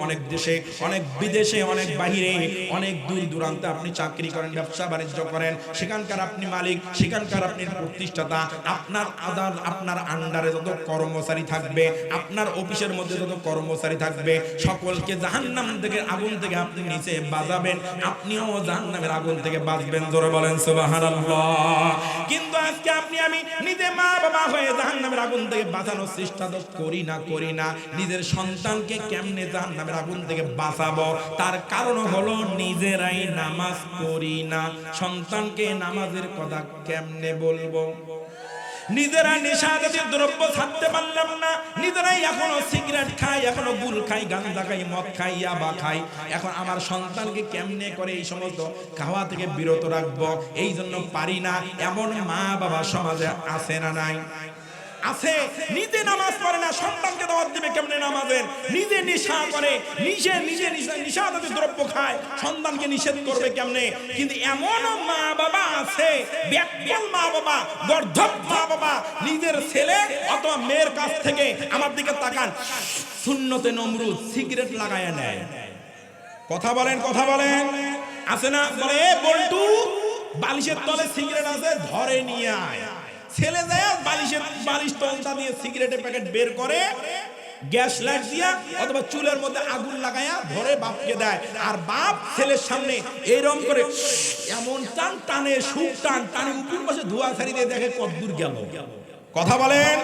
অনেক দেশে, অনেক বিদেশে, অনেক বাহিরে, অনেক দূর দূরান্তে আপনি চাকরি করেন, ব্যবসা বাণিজ্য করেন, সেখানকার আপনি মালিক, সেখানকার আপনি প্রতিষ্ঠাতা, আপনার আন্ডারে যত কর্মচারী থাকবে, আপনার অফিসের মধ্যে যত কর্মচারী থাকবে, সকলকে জাহান্নাম থেকে আগুন থেকে আপনি নিচে বাঁচাবেন, আপনিও জাহান্নামের আগুন থেকে বাঁচবেন। জোরে বলেন সুবহানাল্লাহ। কিন্তু আজকে আপনি আমি নিজে মা বাবা হয়ে জাহান্নামের আগুন থেকে বাঁচানোর চেষ্টা তো করি না। নিজের সন্তানকে কেমনে জাহান্নামের আগুন থেকে বাঁচাবো, তার কারণ হলো নিজেরাই নামাজ পড়ি না। সন্তানকে নামাজের কথা কেমনে বলবো? নিজেরা নেশা জাতীয় দ্রব্য ছাড়তে পারলাম না, নিজেরাই এখনো সিগারেট খাই, এখনো গুল খাই, গাঁজা খাই, মদ খাই, ইয়াবা খাই। এখন আমার সন্তানকে কেমনে করে এই সমস্ত খাওয়া থেকে বিরত রাখবো, এই জন্য পারি না। এমন মা বাবা সমাজে আছে না নাই? আছে। নিজে নামাজ পড়ে না, সন্তানকে দাওয়াত দিবে কেমনে নামাজের? নিজে নেশা করে, নিজে নেশা জাতীয় দ্রব্য খায়, সন্তানকে নিষেধ করবে কেমনে? কিন্তু এমন মা বাবা আছে, ব্যাকুল মা বাবা, গর্ধব মা বাবা, নিজের ছেলে অথবা মেয়ের কাছ থেকে আমার দিকে তাকান, সুন্নতে নমরুদ সিগারেট লাগায় নেয়। কথা বলেন, কথা বলেন। আছে না? বলে এ বল্টু, বালিশের তলে সিগারেট আছে, ধরে নিয়ে আয়। ছেলে যায় বালিশ তলটা দিয়ে সিগারেটের প্যাকেট বের করে, গ্যাস লাইট দিয়া অথবা চুলের মধ্যে আগুন লাগায়া ধরে বাপকে দেয়। আর বাপ ছেলের সামনে এইরকম করে এমন টান টানে, সুখ টান টানে, উপর পাশে ধোয়া ছাড়ি দিয়ে দেখে কতদূর গেল। কথা বলেন।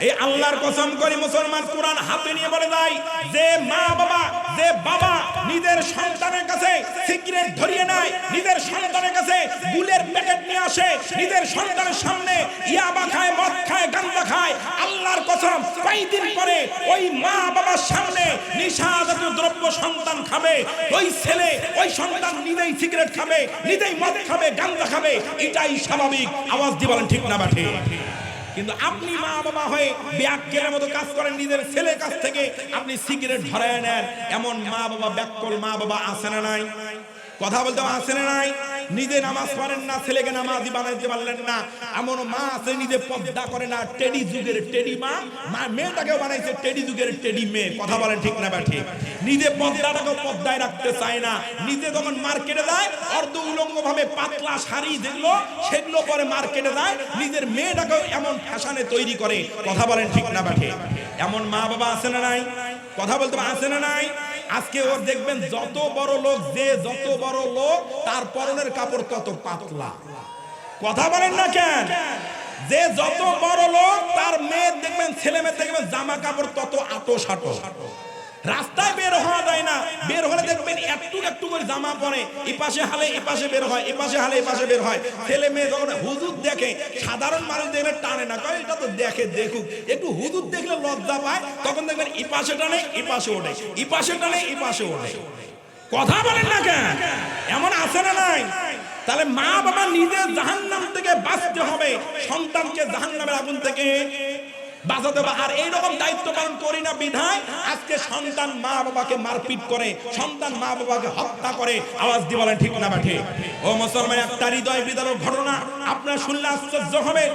এই আল্লাহর কসম করি মুসলমান কোরআন হাতে নিয়ে বলে যায়, যে মা বাবা, যে বাবা নিজের সন্তানের কাছে সিগারেট ধরিয়ে নেয়, নিজের সন্তানের কাছে গুলের প্যাকেট নিয়ে আসে, নিজের সন্তানের সামনে ইয়াবা খায়, মদ খায়, গাঁজা খায়, আল্লাহর কসম কয়েকদিন পরে ওই মা বাবার সামনে নিশাজাতীয় দ্রব্য সন্তান খাবে। ওই ছেলে, ওই সন্তান নিজেই সিগারেট খাবে, নিজেই মদ খাবে, গাঁজা খাবে। এটাই স্বাভাবিক। আওয়াজ দিয়ে বলেন ঠিক না বাঠে? কিন্তু আপনি মা বাবা হয়ে ব্যাককের মতো কাজ করেন, নিজের ছেলের কাছ থেকে আপনি সিগারেট ধরায় নেন। এমন মা বাবা, ব্যাককল মা বাবা আছে না নাই? কথা বলতে আছে না নাই? নিজে নামাজ পড়েন না, ছেলেকে নামাজি বানাইতে পারলেন না। এমন মা আছে নিজে পর্দা করে না, টেডি যুগের টেডি মা, মেয়েটাকেও বানাইছে টেডি যুগের টেডি মেয়ে। কথা বলেন ঠিক না ব্যাঠে? নিজে পর্দাটাকেও পর্দায় রাখতে চায় না। নিজে যখন মার্কেটে যায়, অর্ধ উলঙ্গ ভাবে পাতলা শাড়ি যেগুলো, সেগুলো পরে মার্কেটে যায়, নিজের মেয়েটাকেও এমন ফ্যাশনে তৈরি করে। কথা বলেন ঠিক না ব্যাঠে? এমন মা বাবা আছে না নাই? কথা বলতে আছে না নাই? আজকে ওর দেখবেন যত বড় লোক, যে যত বড় লোক, তার পরনের কাপড় তত পাতলা। কথা বলেন না কেন? যে যত বড় লোক, তার মেয়ে দেখবেন, ছেলে মেয়ে দেখবেন জামা কাপড় তত আটো সাটো। রাস্তায় বের হওয়া যায় না, বের হলে দেখবেন একটু একটু করে জামা পরে, এই পাশে হালে এই পাশে বের হয়, এই পাশে হালে এই পাশে বের হয়। ছেলে মেয়ে যখন হুজুর দেখে, সাধারণ মানুষ দেখলে টানে না, কয় এটা তো দেখে, দেখুক। একটু হুজুর দেখলে লজ্জা পায়, তখন দেখবেন এই পাশে টানে, এই পাশে ওঠে, এই পাশে টানে, এই পাশে ওঠে। কথা বলেন না কেন? এমন আছে না নাই? তাহলে মা বাবা নিজের জাহান্নাম থেকে বাঁচতে হবে, সন্তানকে জাহান্নামের আগুন থেকে বাঁচাতে হবে। আর এইরকম দায়িত্ব পালন করি না বিধায় আজকে সন্তান মা বাবাকে মারপিট করে, সন্তান মা বাবাকে হত্যা করে। আওয়াজ দিয়ে বলেন ঠিক না বাঠে? ও মুসলমান, একটা হৃদয় বিদারক ঘটনা আপনারা শুনলে আশ্চর্য হবে।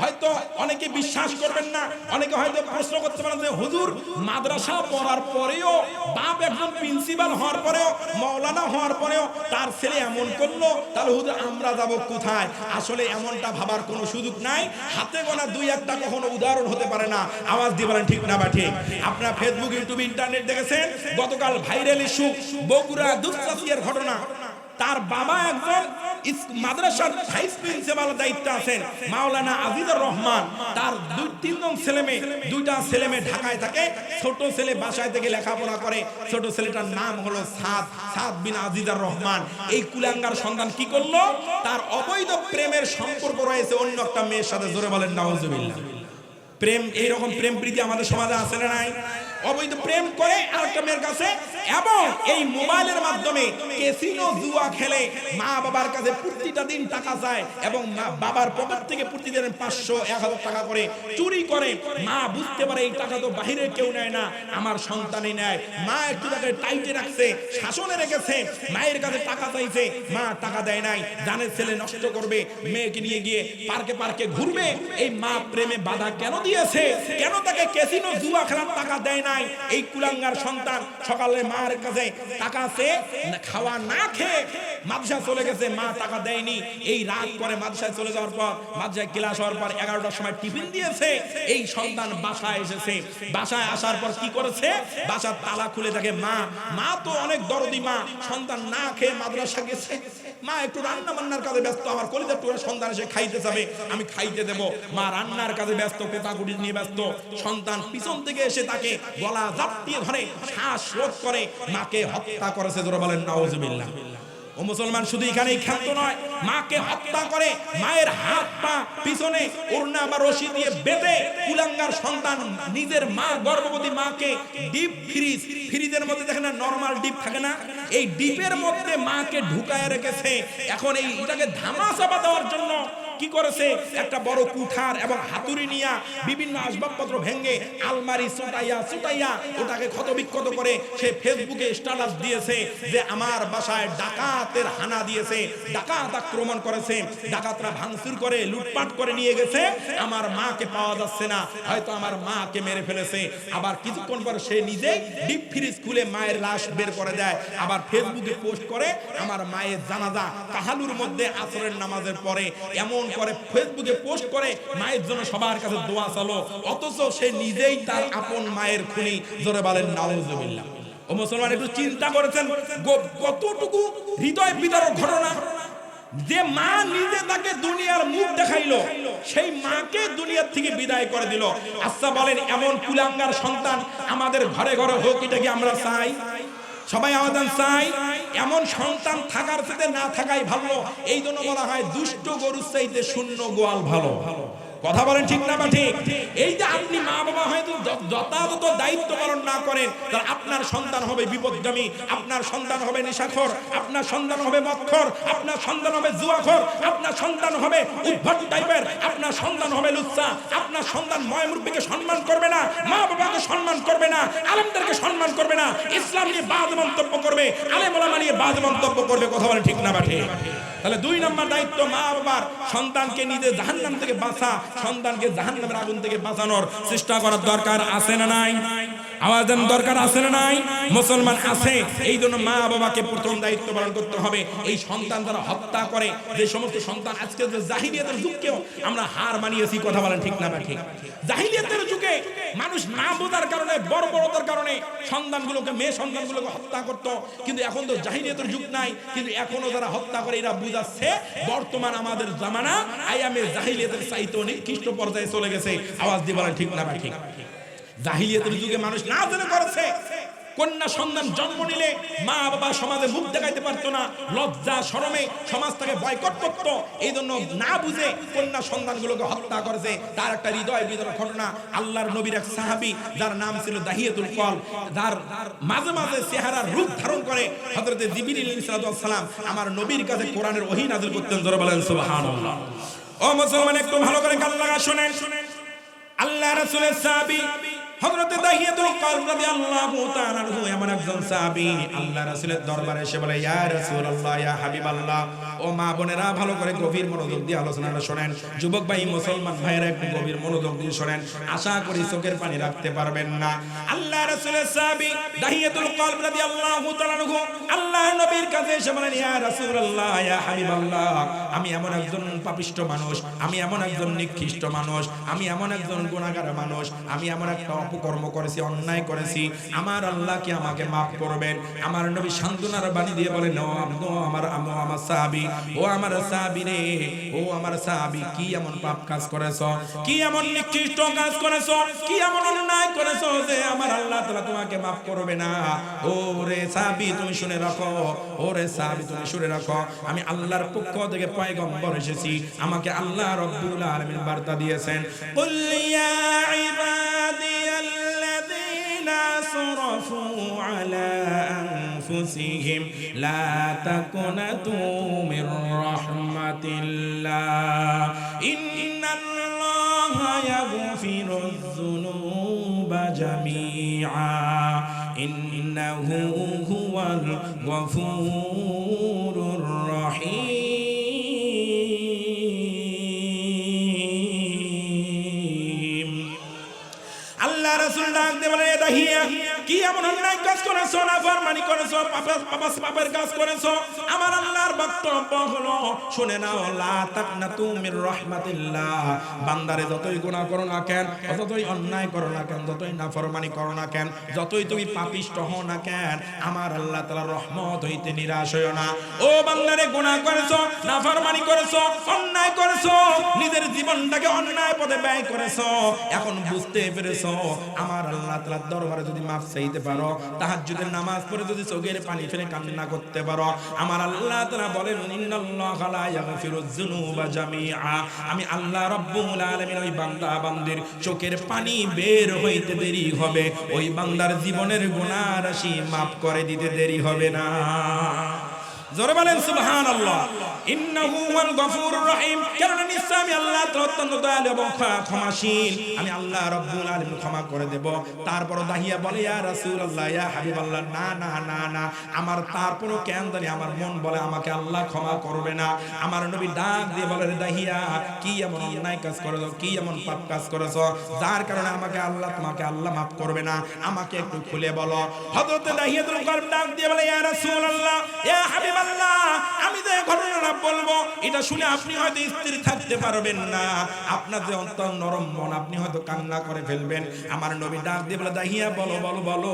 হয়তো অনেকে বিশ্বাস করবেন না, অনেকে হয়তো প্রশ্ন করতে পারেন যে হুজুর, মাদ্রাসা পড়ার পরেও, বাপ একজন প্রিন্সিপাল হওয়ার পরেও, মাওলানা হওয়ার পরেও তার ছেলে এমন করলো, তাহলে হুজুর আমরা যাব কোথায়? আসলে এমনটা ভাবার কোনো সুযোগ নাই। হাতে গোনা দুই একটা কখনো উদাহরণ হতে পারে না। আওয়াজ দিয়ে বলেন ঠিক না বাঠে? আপনারা ফেসবুক, ইউটিউব, ইন্টারনেট দেখেছেন, গতকাল ভাইরাল ইস্যু বগুড়া দুপচাচিয়ার ঘটনা। তার বাবা একজন মাদ্রাসার ভাইস প্রিন্সিপাল দায়িত্বে আছেন, মাওলানা আজিজুর রহমান। তার তিনজন ছেলে মেয়ে, দুইটা ছেলে মেয়ে ঢাকায় থাকে। ছোট ছেলে বাসায় থেকে লেখাপড়া করে, ছোট ছেলেটার নাম হলো সাদ বিন আজিজুর রহমান। এই কুলাঙ্গার সন্তান কি করলো? তার অবৈধ প্রেমের সম্পর্ক রয়েছে অন্য একটা মেয়ের সাথে। জোরে বলেন নাউজুবিল্লাহ। প্রেম, এইরকম প্রেম প্রীতি আমাদের সমাজে আছে না নাই? অবৈধ প্রেম করে আরেকটা মেয়ের কাছে, এবং এই মোবাইলের মাধ্যমে ক্যাসিনো জুয়া খেলে মা বাবার কাছে প্রতিটা দিন টাকা চায়, এবং বাবার পকেট থেকে প্রতিদিন 500-1000 টাকা করে চুরি করে। মা বুঝতে পারে এই টাকা তো বাহিরে কেউ নেয় না, আমার সন্তানই নেয়। মা একটু তাকে টাইটে রাখছে, শাসনে রেখেছে। মায়ের কাছে টাকা চাইছে, মা টাকা দেয় নাই, জানে ছেলে নষ্ট করবে, মেয়েকে নিয়ে গিয়ে পার্কে পার্কে ঘুরবে। এই মা প্রেমে বাধা কেন দিয়েছে? কেন তাকে ক্যাসিনো জুয়া খেলার টাকা দেয় নাই? এই কুলাঙ্গার সন্তান সকালে মার কাছে টাকা চেয়ে খাওয়া না খেয়ে মাদ্রাসা চলে গেছে, মা টাকা দেয়নি। এই রাত করে মাদ্রাসায় চলে যাওয়ার পর, মাদ্রাসায় ক্লাস হওয়ার পর 11টার সময় টিফিন দিয়েছে। এই সন্তান বাসায় এসেছে, বাসায় আসার পর কি করেছে? বাসার তালা খুলে দেখে মা তো অনেক দরদি মা, সন্তান না খেয়ে মাদ্রাসা গেছে। মা একটু রান্না বান্নার কাজে ব্যস্ত, আমার কলিজার টুকরা সন্তান এসে খাইতে যাবে, আমি খাইতে দেব। মা রান্নার কাজে ব্যস্ত, কোটাকুটি নিয়ে ব্যস্ত। সন্তান পিছন থেকে এসে তাকে গলা জাপটিয়ে ধরে, শ্বাস রোধ করে মাকে হত্যা করেছে। জোরে বলেন নাউজুবিল্লাহ। ও মুসলমান, শুধু এখানেই ক্ষান্ত নয়, মাকে হত্যা করে মায়ের হাত পা পিছনে ওড়না বা রশি দিয়ে বেঁধে কুলাঙ্গার সন্তান, নিজের মা গর্ভবতী মাকে ডিপ ফ্রিজের মধ্যে দেখেন না, নরমাল ডিপ থাকে না, এই ডিপের মধ্যে মাকে ঢুকায় রেখেছে। এখন এটাকে ধামাচাপা দেওয়ার জন্য কি করেছে, একটা বড় কুঠার এবং হাতুড়ি নিয়ে বিভিন্ন আসবাবপত্র ভেঙে আলমারি ছুটাইয়া ওটাকে ক্ষতবিক্ষত করে সে ফেসবুকে স্ট্যাটাস দিয়েছে যে আমার বাসায় ডাকাতের হানা দিয়েছে, ডাকাত আক্রমণ করেছে, ডাকাতরা ভাঙচুর করে লুটপাট করে নিয়ে গেছে, আমার মাকে পাওয়া যাচ্ছে না, হয়তো আমার মাকে মেরে ফেলেছে। আবার কিছুক্ষণ পর সে নিজেই ডিপ ফ্রিজ খুলে মায়ের লাশ বের করে দেয়, আবার ফেসবুকে পোস্ট করে আমার মায়ের জানাজা কাহালুর মধ্যে আসরের নামাজের পরে এমন করে ফেসবুকে পোস্ট করে মায়ের জন্য সবার কাছে দোয়া চালো, অথচ সে নিজেই তার আপন মায়ের খুনি। জোরে বলেন নাউজুবিল্লাহ। ও মুসলমান, একটু চিন্তা করেছেন কতটুকু হৃদয় বিদারক ঘটনা, যে মা নিজে তাকে দুনিয়ার মুখ দেখাইলো, সেই মাকে দুনিয়ার থেকে বিদায় করে দিল। আচ্ছা বলেন, এমন কুলাঙ্গার সন্তান আমাদের ঘরে ঘরে হোক, এটা কি আমরা চাই? সবাই আওয়াজ চাই? এমন সন্তান থাকার সাথে না থাকাই ভালো। এই জন্য বলা হয় দুষ্ট গরুর চাইতে শূন্য গোয়াল ভালো। কথা বলেন ঠিক না বা ঠিক? এই যে আপনি মা বাবা হয়তো যথাযথ দায়িত্ব পালন না করেন, তাহলে আপনার সন্তান হবে বিপদগামী, আপনার সন্তান হবে নেশাখোর, আপনার সন্তান হবে মদখোর, আপনার সন্তান হবে জুয়াখোর, আপনার সন্তান হবে উদ্ভট টাইপের, আপনার সন্তান হবে লুচ্চা, আপনার সন্তান ময়মুরব্বিকে সম্মান করবে না, মা বাবাকে সম্মান করবে না, আলেমদেরকে সম্মান করবে না, ইসলাম নিয়ে বাজে মন্তব্য করবে, আলেম ওলামা নিয়ে বাজে মন্তব্য করবে। কথা বলেন ঠিক না বা ঠিক? তাহলে 2 নম্বর দায়িত্ব মা বাবার, সন্তানকে নিজে জাহান্নাম থেকে বাঁচা, সন্তানকে জাহান্নামের আগুন থেকে বাঁচানোর চেষ্টা করার দরকার আছে না নাই? আওয়াজ দেন, দরকার আছে না নাই? মুসলমান আছে। এই জন্য মা বাবাকে প্রথম দায়িত্ব পালন করতে হবে। এই সন্তান যারা হত্যা করে, যে সমস্ত সন্তান, আজকে যে জাহিলিয়াতের যুগকেও আমরা হার মানিয়েছি। কথা বলেন ঠিক না বা ঠিক? জাহিলিয়াতের যুগে মানুষ না বোঝার কারণে, বর্বরতার কারণে সন্তানগুলোকে, মেয়ে সন্তানগুলোকে হত্যা করত, কিন্তু এখন তো জাহিলিয়াতের যুগ নাই, কিন্তু এখনো যারা হত্যা করে এরা বুঝাচ্ছে বর্তমান আমাদের জামানা আয়ামে জাহিলিয়াতের চাইতে নিকৃষ্ট পর্যায়ে চলে গেছে। আওয়াজ দিয়ে বলেন ঠিক না বা ঠিক? জাহিলিয়াতের যুগে মানুষ না জেনে করেছে, কন্যা সন্তান জন্ম নিলে মা বাবা সমাজে মুখ দেখাইতে পারতো না, লজ্জা শরমে সমাজ তাকে বয়কট করতো। এই জন্য না বুঝে কন্যা সন্তানগুলোকে হত্যা করেছে। তার একটা হৃদয় বিদারক ঘটনা, আল্লাহর নবীর এক সাহাবী যার নাম ছিল দাহিয়াতুল কলব, যার মাঝে মাঝে চেহারার রূপ ধারণ করে হযরতে জিবরিল আলাইহিস সালাম আমার নবীর কাছে কোরআনের ওহী নাযিল করতেন। জোরে বলেন সুবহানাল্লাহ। ও মুসলমান, একটু ভালো করে কান লাগা শুনেন। আল্লাহ রাসূলের সাহাবী হযরত দাহিয়াতুল কলব রাদিয়াল্লাহু তাআলা আনহু এমন একজন সাহাবী আল্লাহ রাসূলের দরবারে এসে বলে, ইয়া রাসূলুল্লাহ, ইয়া হাবিবাল্লাহ। ও মা বোনেরা, ভালো করে গভীর মনোযোগ দিয়ে আলোচনাটা শুনেন। যুবক ভাই, মুসলমান ভাইরা, একটু গভীর মনোযোগ দিয়ে শুনেন। আশা করি চোখের পানি রাখতে পারবেন না। আল্লাহ রাসূলের সাহাবী দাহিয়াতুল কলব রাদিয়াল্লাহু তাআলা আনহু আল্লাহ নবীর কাছে এসে বলেন, ইয়া রাসূলুল্লাহ, ইয়া হাবিবাল্লাহ, আমি এমন একজন পাপিষ্ট মানুষ, আমি এমন একজন নিকৃষ্ট মানুষ, আমি এমন একজন গুনাহগার মানুষ, আমি এমন একটা অপকর্ম করেছি, অন্যায় করেছি, আমার আল্লাহ কি আমাকে মাফ করবেন? আমার নবী সান্ত্বনার বাণী দিয়ে বলেন, ও আমার সাহাবী, ও আমার সাহাবী রে, ও আমার সাহাবী, কি এমন পাপ কাজ করেছো, কি এমন নিকৃষ্ট কাজ করেছো, কি এমন অন্যায় করেছো যে আমার আল্লাহ তাআলা তোমাকে মাফ করবে না? ও রে সাহাবী, তুমি শুনে রাখো, ও রে সাহাবী, তুমি শুনে রাখো, আমি আল্লাহর পক্ষ থেকে পয়গম্বর এসেছি, আমাকে আল্লাহ রাব্বুল আলামিন বার্তা দিয়েছেন, কুল ইয়া ইবাদিয়াল্লাযীনা আসরাফু আলা আনফুসিহিম লা তাকুনাতু মির রাহমাতিল্লাহ ইন্নাল্লাহা ইয়াগফিরুয যুনুবা জামিআ ইন্নাহু হুয়াল গফুরুর রহিম। আল্লাহ রাসূল ডাক দিয়ে বলে, দাহিয়া, কি এমন অন্যায় কাজ করেছো, নাফরমানি করেছো, পাপের কাজ করেছো? আমার আল্লাহর বক্তব্য হলো, শুনে নাও, লা তাকনাতু মির রাহমাতিল্লাহ। বান্দারে যতই গুনাহ করো না কেন, যতই অন্যায় করো না কেন, যতই নাফরমানি করো না কেন, যতই তুমি পাপিষ্ট হও না কেন, আমার আল্লাহ তাআলার রহমত হইতে নিরাশ হইও না। ও বান্দারে, গুনাহ করেছো, নাফরমানি করেছো, অন্যায় করেছো, নিজের জীবনটাকে অন্যায় পথে ব্যয় করেছো, এখন বুঝতে পেরেছো আমার আল্লাহ তাআলা দরবারে যদি মাফ চাইতে পারো, তাহাজ্জুদের নামাজ পড়ে যদি চোখের পানি ফেলে কান্না করতে পারো, আমার আল্লাহ তাআলা বলেন ইন্নাল্লাহা লা ইয়াগফিরুয যুনুবা জামিআ, আমি আল্লাহ রাব্বুল আলামিন ওই বান্দা বান্দির চোখের পানি বের হইতে দেরি হবে, ওই বান্দার জীবনের গুনাহ রাশি মাফ করে দিতে দেরি হবে না। জোরে বলেন সুবহানাল্লাহ। ইন্নাহু হুয়াল গফুরুর রহিম, কারণ নিশ্চয় আমি আল্লাহ অত্যন্ত দয়ালু এবং ক্ষমাশীল, আমি আল্লাহ রাব্বুল আলামিন ক্ষমা করে দেব। তারপর দাহিয়া বলে ইয়া রাসূলুল্লাহ, ইয়া হাবিবাল্লাহ, না না না না, আমার তারপরও কেন জানি আমার মন বলে আমাকে আল্লাহ ক্ষমা করবে না। আমার নবী ডাক দিয়ে বলে দাহিয়া, কি এমন অন্যায় কাজ করেছো, কি এমন পাপ কাজ করেছো যার কারণে তোমাকে আল্লাহ মাফ করবে না, আমাকে একটু খুলে বলো। হযরত দাহিয়াতুল কলব ডাক দিয়ে বলে ইয়া রাসূলুল্লাহ, ইয়া হাবিবাল্লাহ, আমি যে ঘটনাটা বলবো এটা শুনে আপনি হয়তো স্থির থাকতে পারবেন না, আপনার যে অন্তর নরম মন, আপনি হয়তো কান্না করে ফেলবেন। আমার নবী ডাক দিয়ে বলে দাহিয়া বলো বলো বলো।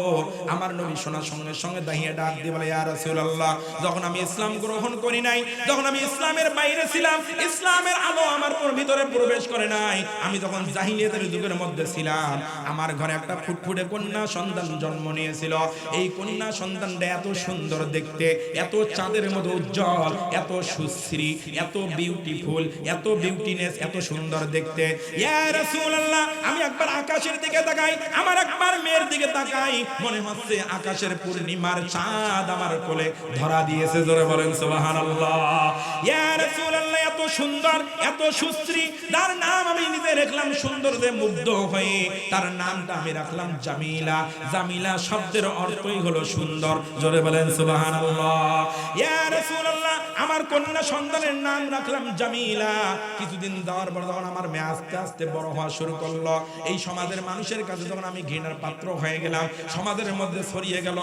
আমার নবী শোনার সঙ্গে সঙ্গে দাহিয়া ডাক দিয়ে বলে ইয়া রাসূলুল্লাহ, যখন আমি ইসলাম গ্রহণ করি নাই, যখন আমি ইসলামের বাইরে ছিলাম, ইসলামের আলো আমার ভিতরে প্রবেশ করে নাই, আমি যখন জাহিলিয়াতের যুগের মধ্যে ছিলাম, আমার ঘরে একটা ফুটফুটে কন্যা সন্তান জন্ম নিয়েছিল। এই কন্যা সন্তানটা এত সুন্দর দেখতে, এত চাঁদের মতো উজ্জ্বল, এত সুশ্রী, এত বিউটিফুল, এত বিউটিনেস, এত সুন্দর দেখতে। ইয়া রাসূলুল্লাহ, আমি একবার আকাশের দিকে তাকাই, আমার একবার মেয়ের দিকে তাকাই, মনে হচ্ছে আকাশের পূর্ণিমার চাঁদ আমার কোলে ধরা দিয়েছে। জোরে বলেন সুবহানাল্লাহ। ইয়া রাসূলুল্লাহ, এত সুন্দর, এত সুশ্রী, তার নাম আমি নিজে রাখলাম সুন্দর যে মুগ্ধ হয়ে, তার নামটা আমি রাখলাম জামিলা। জামিলা শব্দের অর্থই হলো সুন্দর। জোরে বলেন সুবহানাল্লাহ। ইয়া রাসূলুল্লাহ, আমার কন্যা সন্তানের নাম রাখলাম জামিলা। কিছুদিন যাওয়ার পর যখন আমার মেয়ে আস্তে আস্তে বড় হওয়া শুরু করলো, এই সমাজের মানুষের কাছে যখন আমি ঘৃণার পাত্র হয়ে গেলাম, সমাজের মধ্যে ছড়িয়ে গেল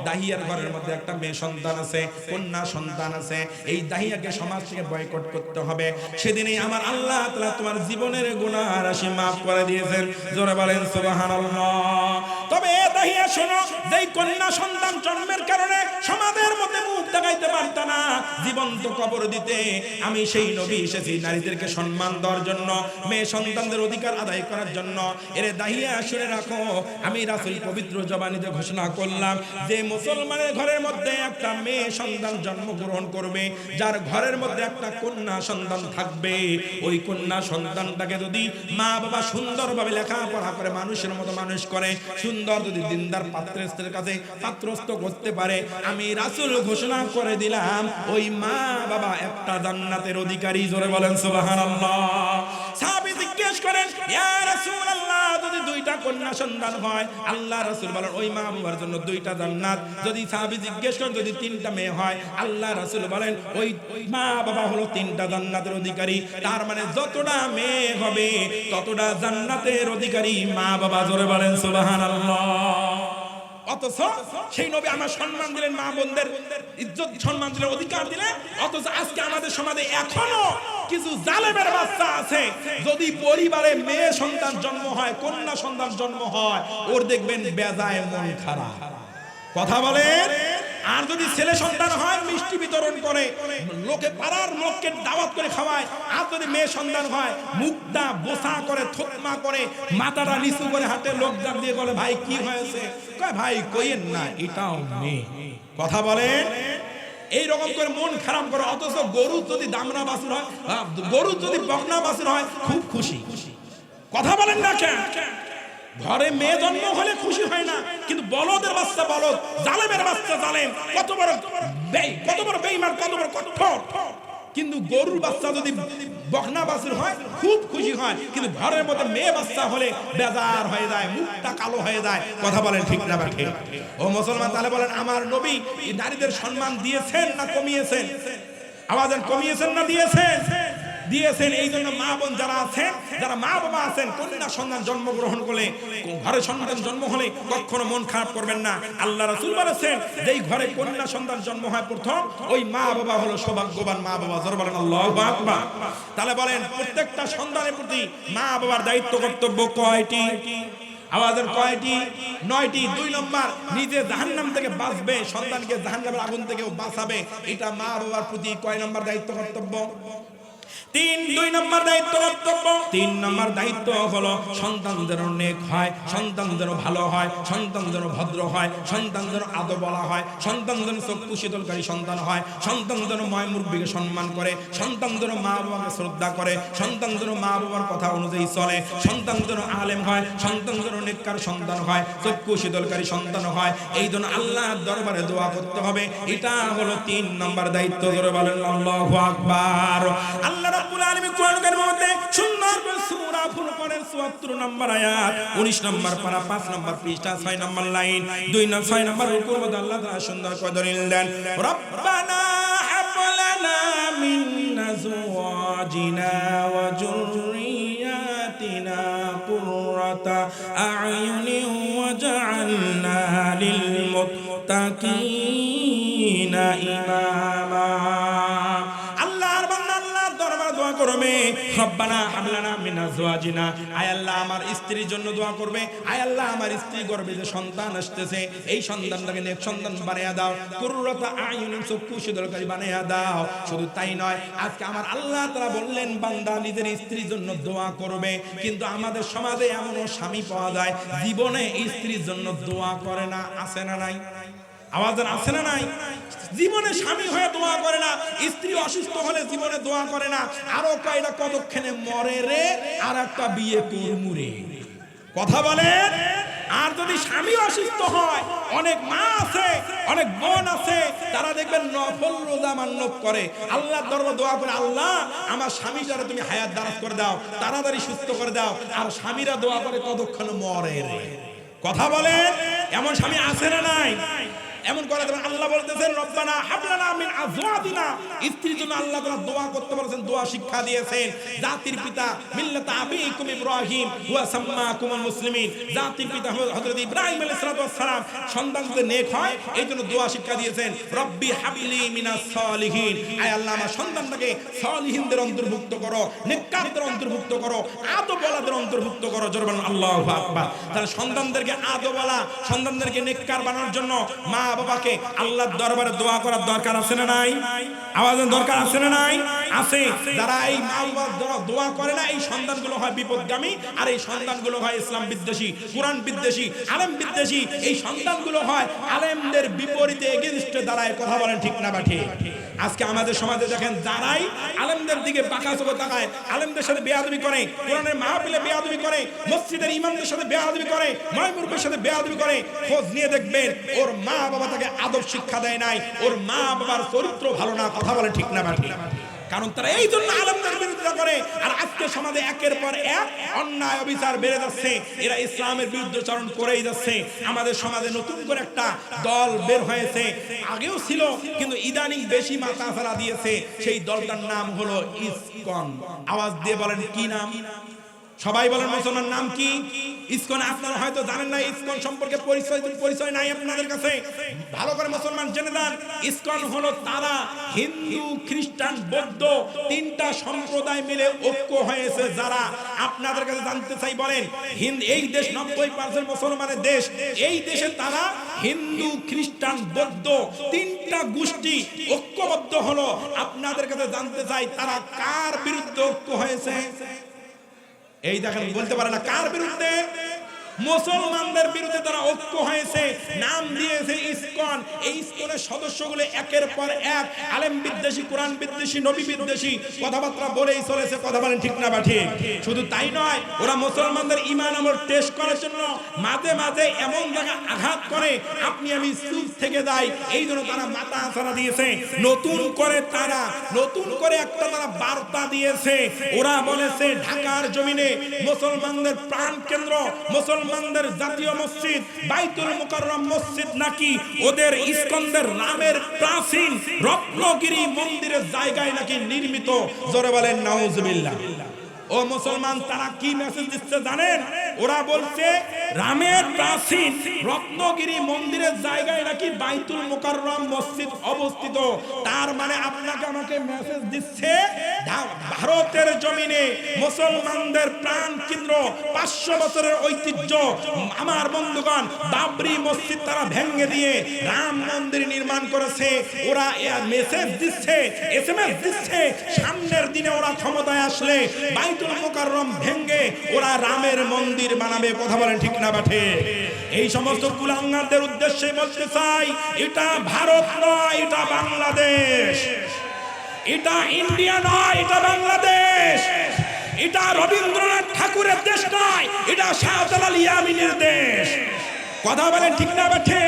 দাহিয়ার ঘরের মধ্যে একটা মেয়ে সন্তান আছে, কন্যা সন্তান আছে, এই দাহিয়াকে সমাজ থেকে বয়কট করতে হবে। সেদিনই আমার আল্লাহ তাআলা তোমার জীবনের গুনাহ রাশি মাফ করে দিয়েছেন। জোরে বলেন সুবহানাল্লাহ। তবে দাহিয়া শোনো, যেই কন্যা সন্তান জন্মের কারণে সমাজের মধ্যে মুখ দেখাইতে পারত না, জীবন্ত কবর দিতে, আমি সেই নবী এসেছি নারীদেরকে সম্মান দেওয়ার জন্য, মেয়ে সন্তানদের অধিকার আদায় করার জন্য। এরে দাহিয়া শুনে রাখো, আমি রাসূল পবিত্র জবানিতে ঘোষণা করলাম যে মুসলমানের ঘরের মধ্যে একটা মেয়ে সন্তান জন্মগ্রহণ করবে, যার ঘরের মধ্যে একটা কন্যা সন্তান থাকবে, ওই কন্যা সন্তানটাকে যদি মা বাবা সুন্দরভাবে লেখাপড়া করে মানুষের মতো মানুষ করে, সুন্দর যদি দিনদার পাত্রের কাছে পাত্রস্থ করতে পারে, আমি রাসূল ঘোষণা করে দিলাম ওই মা বাবা একটা জান্নাতের অধিকারী। জোরে বলেন সুবহানাল্লাহ। সাহাবী জিজ্ঞেস করেন ইয়া রাসূলুল্লাহ, যদি দুইটা কন্যা সন্তান হয়, আল্লাহ রাসূল বলেন ওই মা বাবার জন্য দুইটা জান্নাত। যদি সাহাবী জিজ্ঞেস করেন যদি তিনটা মেয়ে হয়, আল্লাহ রাসূল বলেন ওই মা বাবা হলো তিনটা জান্নাতের অধিকারী। তার মানে যতটা মেয়ে হবে ততটা জান্নাতের অধিকারী মা বাবা। জোরে বলেন সুবহানাল্লাহ। অথচ সেই নবী আমার সম্মান দিলেন, মা বোনদের ইজ্জত সম্মান দিলেন, অধিকার দিলেন। অথচ আজকে আমাদের সমাজে এখনো কিছু জালেমের বাচ্চা আছে, যদি পরিবারে মেয়ে সন্তান জন্ম হয়, কন্যা সন্তান জন্ম হয়, ওর দেখবেন বেজায় মন খারাপ। কথা বলেন। আর যদি ছেলে সন্তান হয়, মিষ্টি বিতরণ করে, লোকে পাড়ার লোককে দাওয়াত করে খাওয়ায়। আর যদি মেয়ে সন্তান হয়, মুখটা বোসা করে, থতমা করে, মাথাটা নিচু করে হাতে লোক ডাক দিয়ে বলে ভাই কি হয়েছে, কয় ভাই কইেন না, এটাও মেয়ে। কথা বলেন। এইরকম করে মন খারাপ করে। অথচ গরু যদি দামনা বাছুর হয়, গরু যদি বকনা বাছুর হয়, খুব খুশি। কথা বলেন না কেন? ঘরে মেয়ে জন্ম হলে খুশি হয় না, কিন্তু বলদের বাচ্চা বলদ, জালেমের বাচ্চা জালেম, কত বড় বেঈমান, কত বড় কঠোর। কিন্তু গরুর বাচ্চা যদি বকনা বাছুর হয় খুব খুশি হয়, কিন্তু ঘরের মধ্যে মেয়ে বাচ্চা হলে বেজার হয়ে যায়, মুখটা কালো হয়ে যায়। কথা বলেন ঠিক না ঠিক? ও মুসলমান, তাহলে বলেন আমার নবী নারীদের সম্মান দিয়েছেন না কমিয়েছেন? আওয়াজ কমিয়েছেন না দিয়েছেন? দিয়েছেন। এই জন্য মা বোন যারা আছেন, যারা মা বাবা আছেন, কন্যা সন্তান জন্মগ্রহণ করলে, ঘরে সন্তান জন্ম হলে কখনো মন খারাপ করবেন না। আল্লাহ রাসূল বলেছেন যেই ঘরে কন্যা সন্তান জন্ম হয় প্রথম, ওই মা বাবা হলো সৌভাগ্যবান মা বাবা। জোরে বলেন আল্লাহু আকবার। তাহলে বলেন প্রত্যেকটা সন্তানের প্রতি মা বাবার দায়িত্ব কর্তব্য কয়টি? আওয়াজের কয়টি? 9টি। 2 নম্বর, নিজে জাহান্নাম থেকে বাঁচবে, সন্তানকে জাহান্নামের আগুন থেকেও বাঁচাবে। এটা মা বাবার প্রতি কয় নম্বর দায়িত্ব কর্তব্য? দুই নম্বর দায়িত্ব কর্তব্য, 3 নম্বর দায়িত্ব হলো সন্তানদের নেক হয়, সন্তানদের ভালো হয়, সন্তানদের ভদ্র হয়, সন্তানদের আদব বলা হয়, সন্তানদের চক্ষু শীতলকারী সন্তান হয়, সন্তানদের ময় মুরব্বীকে সম্মান করে, সন্তানদের মা বাবাকে শ্রদ্ধা করে, সন্তানদের মা বাবার কথা অনুযায়ী চলে, সন্তানদের আলেম হয়, সন্তানদের নেককার সন্তান হয়, চক্ষু শীতলকারী সন্তান হয়। এই জন্য আল্লাহর দরবারে দোয়া করতে হবে। এটা হলো 3 নম্বর দায়িত্ব। জোরে বলেন আল্লাহু আকবার। আল্লাহ রাব্বুল আলামিন কোরআন কারীমের মধ্যে সুন্দর করে সূরা ফুরকানের ৭৪ নম্বর আয়াত, 19 নম্বর পারা, 5 নম্বর পৃষ্ঠা, 6 নম্বর লাইন, 6 নম্বর রুকুর মধ্যে আল্লাহ তাআলা সুন্দর করে দলিল দেন, রব্বানা হাব লানা মিন আজওয়াজিনা ওয়া যুররিয়াতিনা কুররাতা আ'য়ুনিন ওয়াজআলনা লিল মুত্তাকিনা ইমামা। করবে রব্বানা হাবলানা মিন আজওয়াজিনা, আয় আল্লাহ আমার স্ত্রীর জন্য দোয়া করবে, আয় আল্লাহ আমার স্ত্রী গর্ভে যে সন্তান আসতেছে এই সন্তানটাকে নেক সন্তান বানায়া দাও, কুররাতা আয়ুনিন চক্ষু শীতলকারী বানায়া দাও। শুধু তাই নয়, আজকে আমার আল্লাহ তাআলা বললেন বান্দা নিজের স্ত্রীর জন্য দোয়া করবে, কিন্তু আমাদের সমাজে এমনও স্বামী পাওয়া যায় জীবনে স্ত্রীর জন্য দোয়া করে না। আছে না নাই? আওয়াজ আছে না নাই? জীবনে স্বামী হয়ে দোয়া করে না, স্ত্রী অসুস্থ হলে জীবনে দোয়া করে না, আরো কয়টা কতক্ষণে মরে রে আর একটা বিয়ে করমু রে। কথা বলেন। আর যদি স্বামী অসুস্থ হয়, অনেক মা আছে, অনেক বোন আছে, তারা দেখবেন নফল রোজা মান্যত করে, আল্লাহর দরবারে দোয়া করে, আল্লাহ আমার স্বামীটারে তুমি হায়াত দারাজ করে দাও, তাড়াতাড়ি সুস্থ করে দাও। আর স্বামীরা দোয়া করে কতক্ষণে মরে রে। কথা বলেন। এমন স্বামী আছে না নাই? এমন করা যাবে। আল্লাহ বলতেছেন রব্বানা হাবলানা মিন আজওয়াজিনা, স্ত্রীর জন্য আল্লাহ তাআলা দোয়া করতে বলেছেন, দোয়া শিক্ষা দিয়েছেন। জাতির পিতা মিল্লাত আবিকুম ইব্রাহিম ওয়া সাম্মাকুমুল মুসলিমিন, জাতির পিতা হযরত ইব্রাহিম আলাইহিস সালাতু ওয়াস সালাম সন্তানদের নেক হয় এইজন্য দোয়া শিক্ষা দিয়েছেন, রব্বি হাবলি মিনাস সালিহিন, আয় আল্লাহ আমার সন্তানটাকে সালিহিনদের অন্তর্ভুক্ত করো, নেককারদের অন্তর্ভুক্ত করো, আদবওয়ালাদের অন্তর্ভুক্ত করো। জোরে বলুন আল্লাহু আকবার। তাহলে সন্তানদেরকে আদবওয়ালা, সন্তানদেরকে নেককার বানানোর জন্য মা বাবাকে আল্লাহর দরবারে দোয়া করার দরকার আছে না নাই? আওয়াজের দরকার আছে না নাই? আছে। যারা এই মা বাবার দোয়া করে না, এই সন্তানগুলো হয় বিপদগামী, আর এই সন্তানগুলো হয় ইসলাম বিদ্বেষী, কোরআন বিদ্বেষী, আলেম বিদ্বেষী। এই সন্তানগুলো হয় আলেমদের বিপরীতে এগেইনস্টে দাঁড়ায়। কথা বলেন ঠিক না বা ঠিক? আজকে আমাদের সমাজে দেখেন যারাই আলেমদের দিকে বাঁকা চোখে তাকায়, আলেমদের সাথে বেয়াদবি করে, কোরআনের মাহফিলে বেয়াদবি করে, মসজিদের ইমামদের সাথে বেয়াদবি করে, ময় মুরব্বির সাথে বেয়াদবি করে, খোঁজ নিয়ে দেখবেন ওর মা বাবা তাকে আদব শিক্ষা দেয় নাই, ওর মা বাবার চরিত্র ভালো না। কথা বলে ঠিক না বা ঠিক? কারণ তারা এই জন্য আলেমদের বিরোধিতা করে। আর আজকে সমাজে একের পর এক অন্যায় অবিচার বেড়ে যাচ্ছে, এরা ইসলামের বিরুদ্ধাচরণ করেই যাচ্ছে। আমাদের সমাজে নতুন করে একটা দল বের হয়েছে, আগেও ছিল কিন্তু ইদানিং বেশি মাথা ফেলা দিয়েছে। সেই দলটার নাম হলো ইসকন। আওয়াজ দিয়ে বলেন কি নাম? সবাই বলেন মুসলমান নাম কি? ইসকন। আপনারা হয়তো জানেন না, ইসকন সম্পর্কে পরিচয় নাই আপনাদের কাছে। ভালো করে মুসলমান জেনে যান, ইসকন হলো তারা হিন্দু, খ্রিস্টান, বৌদ্ধ 3টা সম্প্রদায় মিলে ঐক্য হয়েছে। যারা আপনাদের কাছে জানতে চাই, বলেন এই দেশ 90% মুসলমানের দেশ, এই দেশে তারা হিন্দু, খ্রিস্টান, বৌদ্ধ 3টা গোষ্ঠী ঐক্যবদ্ধ হলো। আপনাদের কাছে জানতে চাই তারা কার বিরুদ্ধে ঐক্য হয়েছে? এই দেখেন বলতে পারে না কার বিরুদ্ধে? মুসলমানদের বিরুদ্ধে তারা ঐক্য হয়েছে, নাম দিয়েছে ইসকন। এই ইসকনের সদস্যগুলো একের পর এক আলেম বিদ্বেষী, কোরআন বিদ্বেষী, নবী বিদ্বেষী কথাবার্তা বলেই চলেছে। কথা বলেন ঠিক না বা ঠিক? শুধু তাই নয়, ওরা মুসলমানদের ঈমান আমল টেস্ট করার জন্য মাঝে মাঝে এমন জায়গায় আঘাত করে আপনি আমি চুপ থেকে যাই। এই জন্য তারা মাথা আছাড়া দিয়েছে। নতুন করে একটা তারা বার্তা দিয়েছে। ওরা বলেছে ঢাকার জমিনে মুসলমানদের প্রাণ কেন্দ্র, মুসলমানদের জাতীয় মসজিদ বাইতুল মুকাররম মসজিদ নাকি ওদের ইসকন্দের নামের প্রাচীন রত্নগিরি মন্দিরের জায়গায় নাকি নির্মিত। জোরে বলেন নাউজুবিল্লাহ। ও মুসলমান, তারা কি মেসেজ দিচ্ছে জানেন? ওরা বলছে রামের প্রাচীন রত্নগিরি মন্দিরের জায়গায় নাকি বাইতুল মুকাররম মসজিদ অবস্থিত। তার মানে আপনাকে আমাকে মেসেজ দিচ্ছে ভারতের জমিনে মুসলমানদের প্রাণ কেন্দ্র 500 বছরের ঐতিহ্য আমার বন্ধুগণ বাবরি মসজিদ তারা ভেঙে দিয়ে রাম মন্দির নির্মাণ করেছে। ওরা মেসেজ দিচ্ছে, এসএমএস দিচ্ছে, সামনের দিনে ওরা ক্ষমতায় আসলে বাইতুল মুকাররম ভেঙে ওরা রামের মন্দির বানাবে। কথা বলেন ঠিক না বাঠে? এই সমস্ত কুলাঙ্গারদের উদ্দেশ্যে বলতে চাই, এটা ভারত নয়, এটা বাংলাদেশ। এটা ইন্ডিয়া নয়, এটা বাংলাদেশ। এটা রবীন্দ্রনাথ ঠাকুরের দেশ নয়, এটা শাহজালাল ইয়ামিনের দেশ। কথা বলেন ঠিক না বাঠে?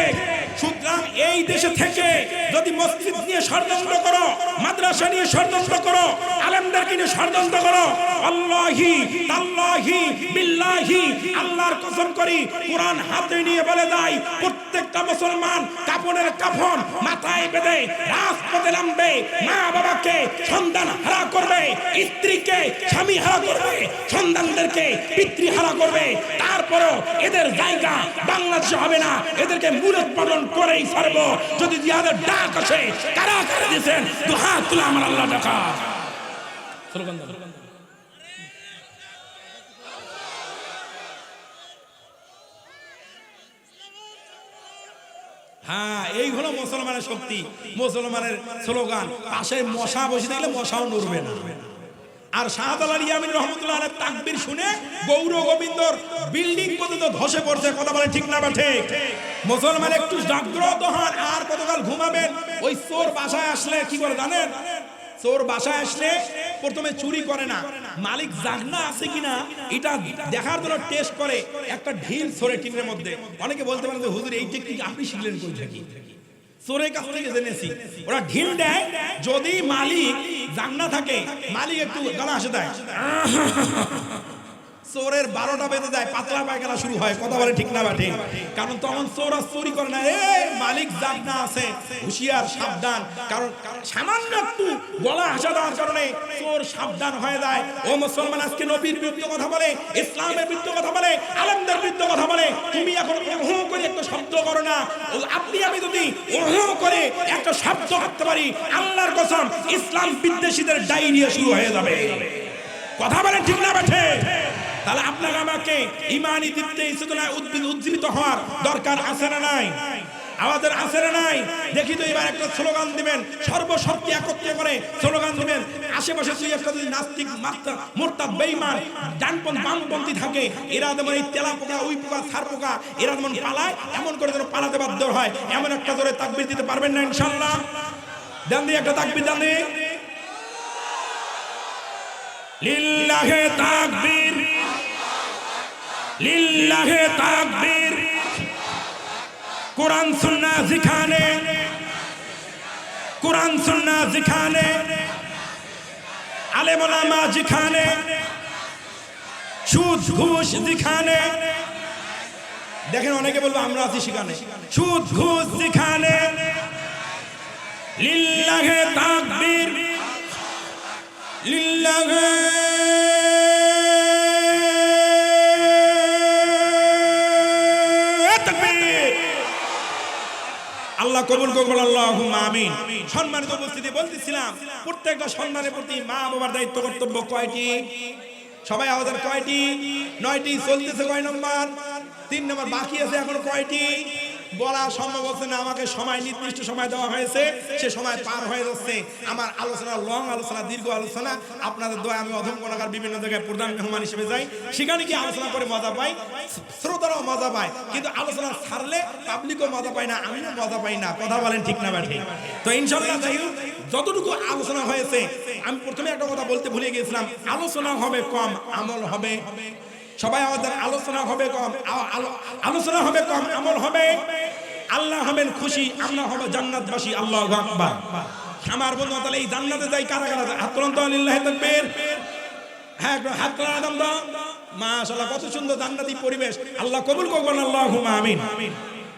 সুতরাং এই দেশে থেকে যদি মসজিদ নিয়ে ষড়যন্ত্র করো, মাদ্রাসা নিয়ে ষড়যন্ত্র করো, আলেমদেরকে নিয়ে ষড়যন্ত্র করো, আল্লাহি তাল্লাহি বিল্লাহি আল্লাহর কসম করি কোরআন হাতে নিয়ে বলে দেয় প্রত্যেকটা মুসলমান কাফনের কাফন মাথায় বেঁধে রাজপথে নামবে, মা বাবাকে সন্তান হারা করবে, স্ত্রীকে স্বামী হারা করবে, সন্তানদেরকে পিতৃ হারা করবে। তারপরও এদের জায়গা বাংলাদেশে হবে না, এদেরকে মূলোৎপাটন করেই ছাড়ব। যদি জিহাদের ডাক আসে, কারা কারা দিয়েছেন দু হাত তুলে আমার আল্লাহ ডাকা। হ্যাঁ, এই হলো মুসলমানের শক্তি, মুসলমানের স্লোগান। পাশে মশা বসে থাকলে মশাও নড়বে না। আর শাহজালাল ইয়ামিন রহমতুল্লাহ আলাইহির তাকবীর শুনে গৌর গোবিন্দর বিল্ডিং পর্যন্ত ধসে পড়ছে। কথা বলে ঠিক না বা ঠিক? মুসলমান একটু জাগ্রত হন। আর কতকাল ঘুমাবেন? ওই চোর বাসায় আসলে কি করে জানেন? চোর বাসায় আসলে প্রথমে চুরি করে না, মালিক জাগনা আছে কিনা এটা দেখার জন্য টেস্ট করে, একটা ঢিল ছড়ে টিনের মধ্যে। অনেকে বলতে পারেন যে হুজুর এই টেকনিক আপনি শিখলেন কই থেকে? চোরের কাছ থেকে জেনেছি। ওরা ঢিল দেয়, যদি মালিক জাগনা থাকে মালিক একটু গলা হাসে দেয়, চোরের 12টা বেজে যায়, পাতলা পায়খানা শুরু হয়। কথা বলে ঠিক না বাঠে? কারণ তখন চোর আর চুরি করে না, মালিক জাগনা আছে, হুঁশিয়ার সাবধান। কারণ সামান্য একটু গলা হাসা দেওয়ার কারণে চোর সাবধান হয়ে যায়। ও মুসলমান, আজকে নবীর বিরুদ্ধে কথা বলে, ইসলামের বিরুদ্ধে কথা বলে, আলেমদের বিরুদ্ধে কথা বলে, তুমি এখন ওহো করে একটা শব্দ করো না। আপনি আমি যদি ওহো করে একটা শব্দ করতে পারি, আল্লাহর কসম ইসলাম বিদ্বেষীদের ডায়রিয়া শুরু হয়ে যাবে। কথা বলেন ঠিক না বাঠে? তাহলে আপনাকে আমাকে ইমানি দীপ্তে চেতনায় উজ্জীবিত হওয়ার দরকার আছে না নাই? আমাদের আছে না নাই? দেখি তো এবার একটা স্লোগান দিবেন, সর্বশক্তি একত্রে করে স্লোগান দিবেন। আশেপাশে তুই একটা যদি নাস্তিক মুরতাদ বেঈমান ডানপন্থী বামপন্থী থাকে, এরা যেমন এই তেলা পোকা ওই পোকা ছার পোকা এরা যেমন পালায়, এমন করে যেন পালাতে বাধ্য হয়। এমন একটা জোরে তাকবীর দিতে পারবেন না ইনশাআল্লাহ? দেন দিয়ে একটা তাকবীর দেন দিয়ে। লিল্লাহে তাকবীর, লিল্লাহে তাকবীর। कुरान सुन्ना सिखाने, कुरान सुन्ना सिखाने, आलेम उलमा सिखाने, সুদ ঘুষ सिखाने। দেখেন অনেকে বলবো আমরা আছি শিখানে, সুদ ঘুষ सिखाने। লিল্লাহে তাকবীর, লিল্লাহে আল্লাহ কবুল করুন, আল্লাহুম্মা আমিন। সম্মানিত উপস্থিতি, বলতেছিলাম প্রত্যেকটা সন্তানের প্রতি মা বাবার দায়িত্ব কর্তব্য কয়টি? সবাই আমাদের কয়টি? 9টি। চলতেছে কয় নম্বর? 3 নম্বর বাকি আছে। এখন কয়টি বলা সম্ভব হচ্ছে না। আমাকে সময়, নির্দিষ্ট সময় দেওয়া হয়েছে, সে সময় পার হয়ে যাচ্ছে। আমার আলোচনা লং আলোচনা, দীর্ঘ আলোচনা। আপনাদের দোয়া আমি অধম গুণাগার বিভিন্ন জায়গায় প্রধান মেহমান হিসেবে যাই, সেখানে কি আলোচনা করে মজা পাই, শ্রোতারাও মজা পায়, কিন্তু আলোচনা ছাড়লে পাবলিকও মজা পায় না, আমিও মজা পাই না। কথা বলেন ঠিক না ব্যাঠি? তো ইনশাআল্লাহ যাই হোক, যতটুকু আলোচনা হয়েছে, আমি প্রথমে একটা কথা বলতে ভুলে গিয়েছিলাম, আলোচনা হবে কম, আমল হবে। সবাই আমাদের আলোচনা হবে কম, আলোচনা হবে কম, আমল হবে। আল্লাহ হবেন খুশি, আমরা হব জান্নাতবাসী। আল্লাহু আকবার। আমার বন্ধু, তাহলে এই জান্নাতে যাই কারা কারা? হাত তোলেন তো, লিল্লাহি তাকবীর। হ্যাঁ, হাত তোলা দাম দাও। মাশাআল্লাহ, কত সুন্দর জান্নাতি পরিবেশ। আল্লাহ কবুল করুন, আল্লাহুম্মা আমিন।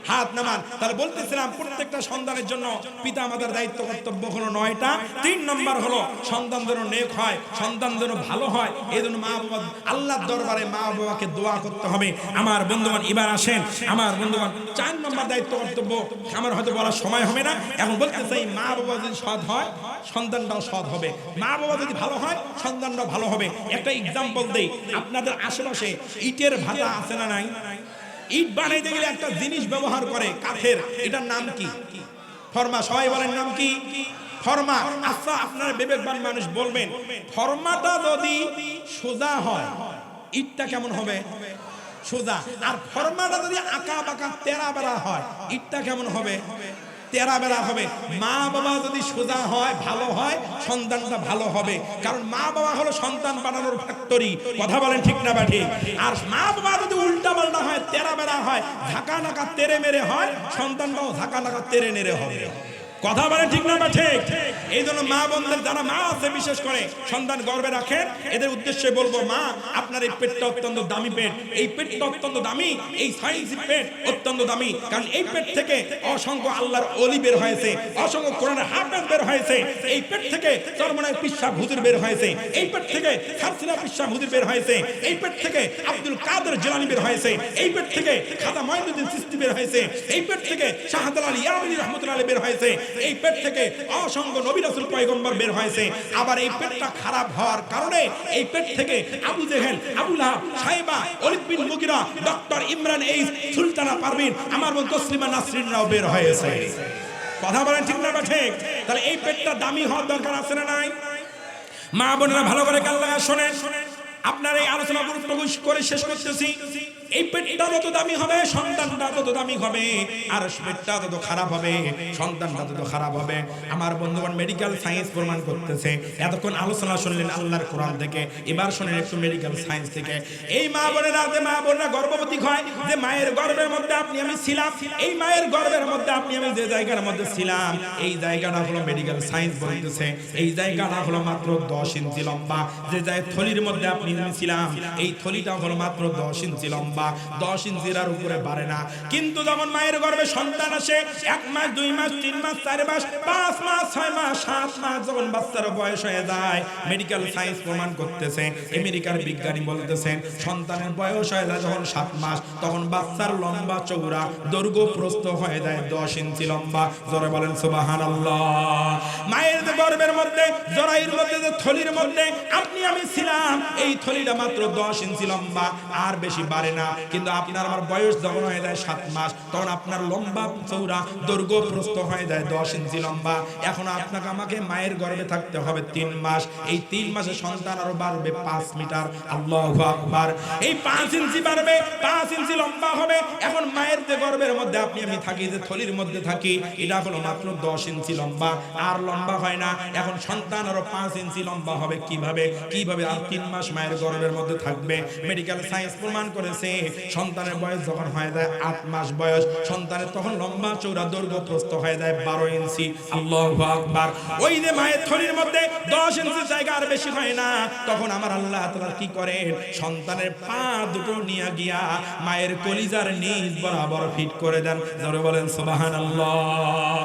হাত নামান। তাহলে বলতেছিলাম প্রত্যেকটা সন্তানের জন্য পিতা মাতার দায়িত্ব কর্তব্য হলো 9টা। 3 নম্বর হলো সন্তান যেন নেক হয়, সন্তান যেন ভালো হয়, এই জন্য মা বাবা আল্লাহর দরবারে মা বাবাকে দোয়া করতে হবে। আমার বন্ধুগণ এবার আসেন, আমার বন্ধুগণ 4 নম্বর দায়িত্ব কর্তব্য আমার হয়তো বলার সময় হবে না, এখন বলতে চাই মা বাবা যদি সৎ হয় সন্তানটাও সৎ হবে, মা বাবা যদি ভালো হয় সন্তানটাও ভালো হবে। একটা এক্সাম্পল দেই, আপনাদের আশেপাশে ইটের ভাটা আছে না নাই? ইট বানাইতে গেলে একটা জিনিস ব্যবহার করে কাঠের, এটার নাম কি? ফর্মা। সবাই বলেন নাম কি? ফর্মা। আচ্ছা আপনারা বিবেকবান মানুষ বলবেন, ফর্মাটা যদি সোজা হয় ইটটা কেমন হবে? সোজা। আর ফর্মাটা যদি আঁকা বাঁকা তেরা বেড়া হয় ইটটা কেমন হবে? তেরা বেড়া হবে। মা বাবা যদি সোজা হয় ভালো হয় সন্তানটা ভালো হবে, কারণ মা বাবা হলো সন্তান বানানোর ফ্যাক্টরি। কথা বলেন ঠিক না বা ঠিক? আর মা বাবা যদি উল্টা পাল্টা হয় তেরা বেড়া হয় ঝাঁকা নাকা তেরে মেরে হয় সন্তানটাও ঝাঁকা নাকা তেরে মেরে হবে। কথা বলেন ঠিক না বা ঠিক? এই জন্য মা বোনদের যারা মা আছে বিশেষ করে সন্তান গর্ভে রাখেন এদের উদ্দেশ্যে বলবো, মা আপনার এই পেটটা অত্যন্ত দামি পেট, এই পেটটা অত্যন্ত দামি, এই সাইন্সি পেট অত্যন্ত দামি, কারণ এই পেট থেকে অসংখ্য আল্লাহর ওলি বের হয়েছে, অসংখ্য কোরআনের হাফেজ বের হয়েছে, এই পেট থেকে চরমনায় পিসা হুজুর বের হয়েছে, এই পেট থেকে সারসিনা পিসা হুজুর বের হয়েছে, এই পেট থেকে আব্দুল কাদের জিলানী বের হয়েছে, এই পেট থেকে খাজা মঈনুদ্দিন চিশতি বের হয়েছে, এই পেট থেকে শাহজালাল আলী ইয়ামানী রাহমাতুল্লাহ আলাইহি বের হয়েছে, এই পেট থেকে অসংখ্য নবী রাসূল পয়গম্বর বের হয়েছে। আবার এই পেটটা খারাপ হওয়ার কারণে এই পেট থেকে আবু জেহেল, আবু লাহাব, সাইবা, ওলীদ বিন মুগিরা, ডক্টর ইমরান, এই সুলতানা পারভিন, আমার বোন তসলিমা নাসরিনরাও বের হয়েছে। কথা বলেন ঠিক না বা ঠিক? তাহলে এই পেটটা দামি হওয়ার দরকার আছে না নাই? মা বোনেরা ভালো করে কান লাগা শোনেন, আপনার এই আলোচনা গুরুত্ব করে শেষ করতেছি। এই পেটটা যত দামি হবে সন্তানটা তত দামি হবে, আর পেটটা তত খারাপ হবে সন্তানটা তত খারাপ হবে। আমার বন্ধুগণ মেডিকেল সায়েন্স প্রমাণ করতেছে। এতক্ষণ আলোচনা শুনলেন আল্লাহর কোরআন থেকে, এবার শুনেন একটু মেডিকেল সায়েন্স থেকে। এই মা বোনেরা যে মা বোনেরা গর্ভবতী হয়, যে মায়ের গর্ভের মধ্যে আপনি আমি ছিলাম, এই মায়ের গর্ভের মধ্যে আপনি আমি যে জায়গার মধ্যে ছিলাম এই জায়গাটা হলো মেডিকেল সায়েন্স বলতেছে এই জায়গাটা হলো মাত্র 10 ইঞ্চি লম্বা। যে থলির মধ্যে আপনি ছিলাম এই থলিটা হলো মাত্র 10 ইঞ্চি লম্বা, 10 ইঞ্চির আর উপরে বাড়ে না। কিন্তু যখন মায়ের গর্ভে সন্তান আসে 1 মাস 2 মাস 3 মাস 4 মাস 5 মাস 6 মাস 7 মাস যখন বাচ্চার বয়স হয়ে যায়, মেডিকেল সায়েন্স প্রমাণ করতেছে, আমেরিকার বিজ্ঞানী বলতেছেন সন্তানের বয়স হয়ে যায় যখন 7 মাস তখন বাচ্চার লম্বা চৌড়া দৈর্ঘ্য প্রস্থ হয়ে যায় 10 ইঞ্চি লম্বা। জোরে বলেন সুবহানাল্লাহ। মায়ের গর্ভের মধ্যে জরায়ুর মধ্যে যে থলির মধ্যে আপনি আমি ছিলাম এই থলিটা মাত্র 10 ইঞ্চি লম্বা, আর বেশি বাড়ে না। কিন্তু আপনার আমার বয়স যখন হয়ে যায় 7 মাস তখন আপনার লম্বা চৌড়া দৈর্ঘ্য প্রস্থ হয়ে যায় 10 ইঞ্চি লম্বা। এখন আপনাকে আমাকে মায়ের গর্ভে থাকতে হবে 3 মাস, এই 3 মাসে সন্তান আরো বাড়বে 5 মিটার। আল্লাহু আকবার। এই 5 ইঞ্চি বাড়বে, 5 ইঞ্চি লম্বা হবে। এখন মায়ের যে গর্ভের মধ্যে আপনি আমি থাকি, যে থলির মধ্যে থাকি, এটা হলো মাত্র 10 ইঞ্চি লম্বা, আর লম্বা হয় না। এখন সন্তান আরো 5 ইঞ্চি লম্বা হবে কিভাবে? আর 3 মাস মায়ের গর্ভের মধ্যে থাকবে। মেডিকেল সায়েন্স প্রমাণ করেছে সন্তানের বয়স যখন হয়ে যায় 8 মাস বয়স, সন্তানের তখন লম্বা চৌড়া দৈর্ঘ্য প্রস্থ হয়ে যায় 12 ইঞ্চি। আল্লাহু আকবার। ওই যে মায়ের থলির মধ্যে 10 ইঞ্চি জায়গা আর বেশি হয় না, তখন আমার আল্লাহ তাআলা কি করেন? সন্তানের পা দুটো নিয়ে গিয়া মায়ের কলিজার নিচ বরাবর ফিট করে দেন। জোরে বলেন সুবহানাল্লাহ।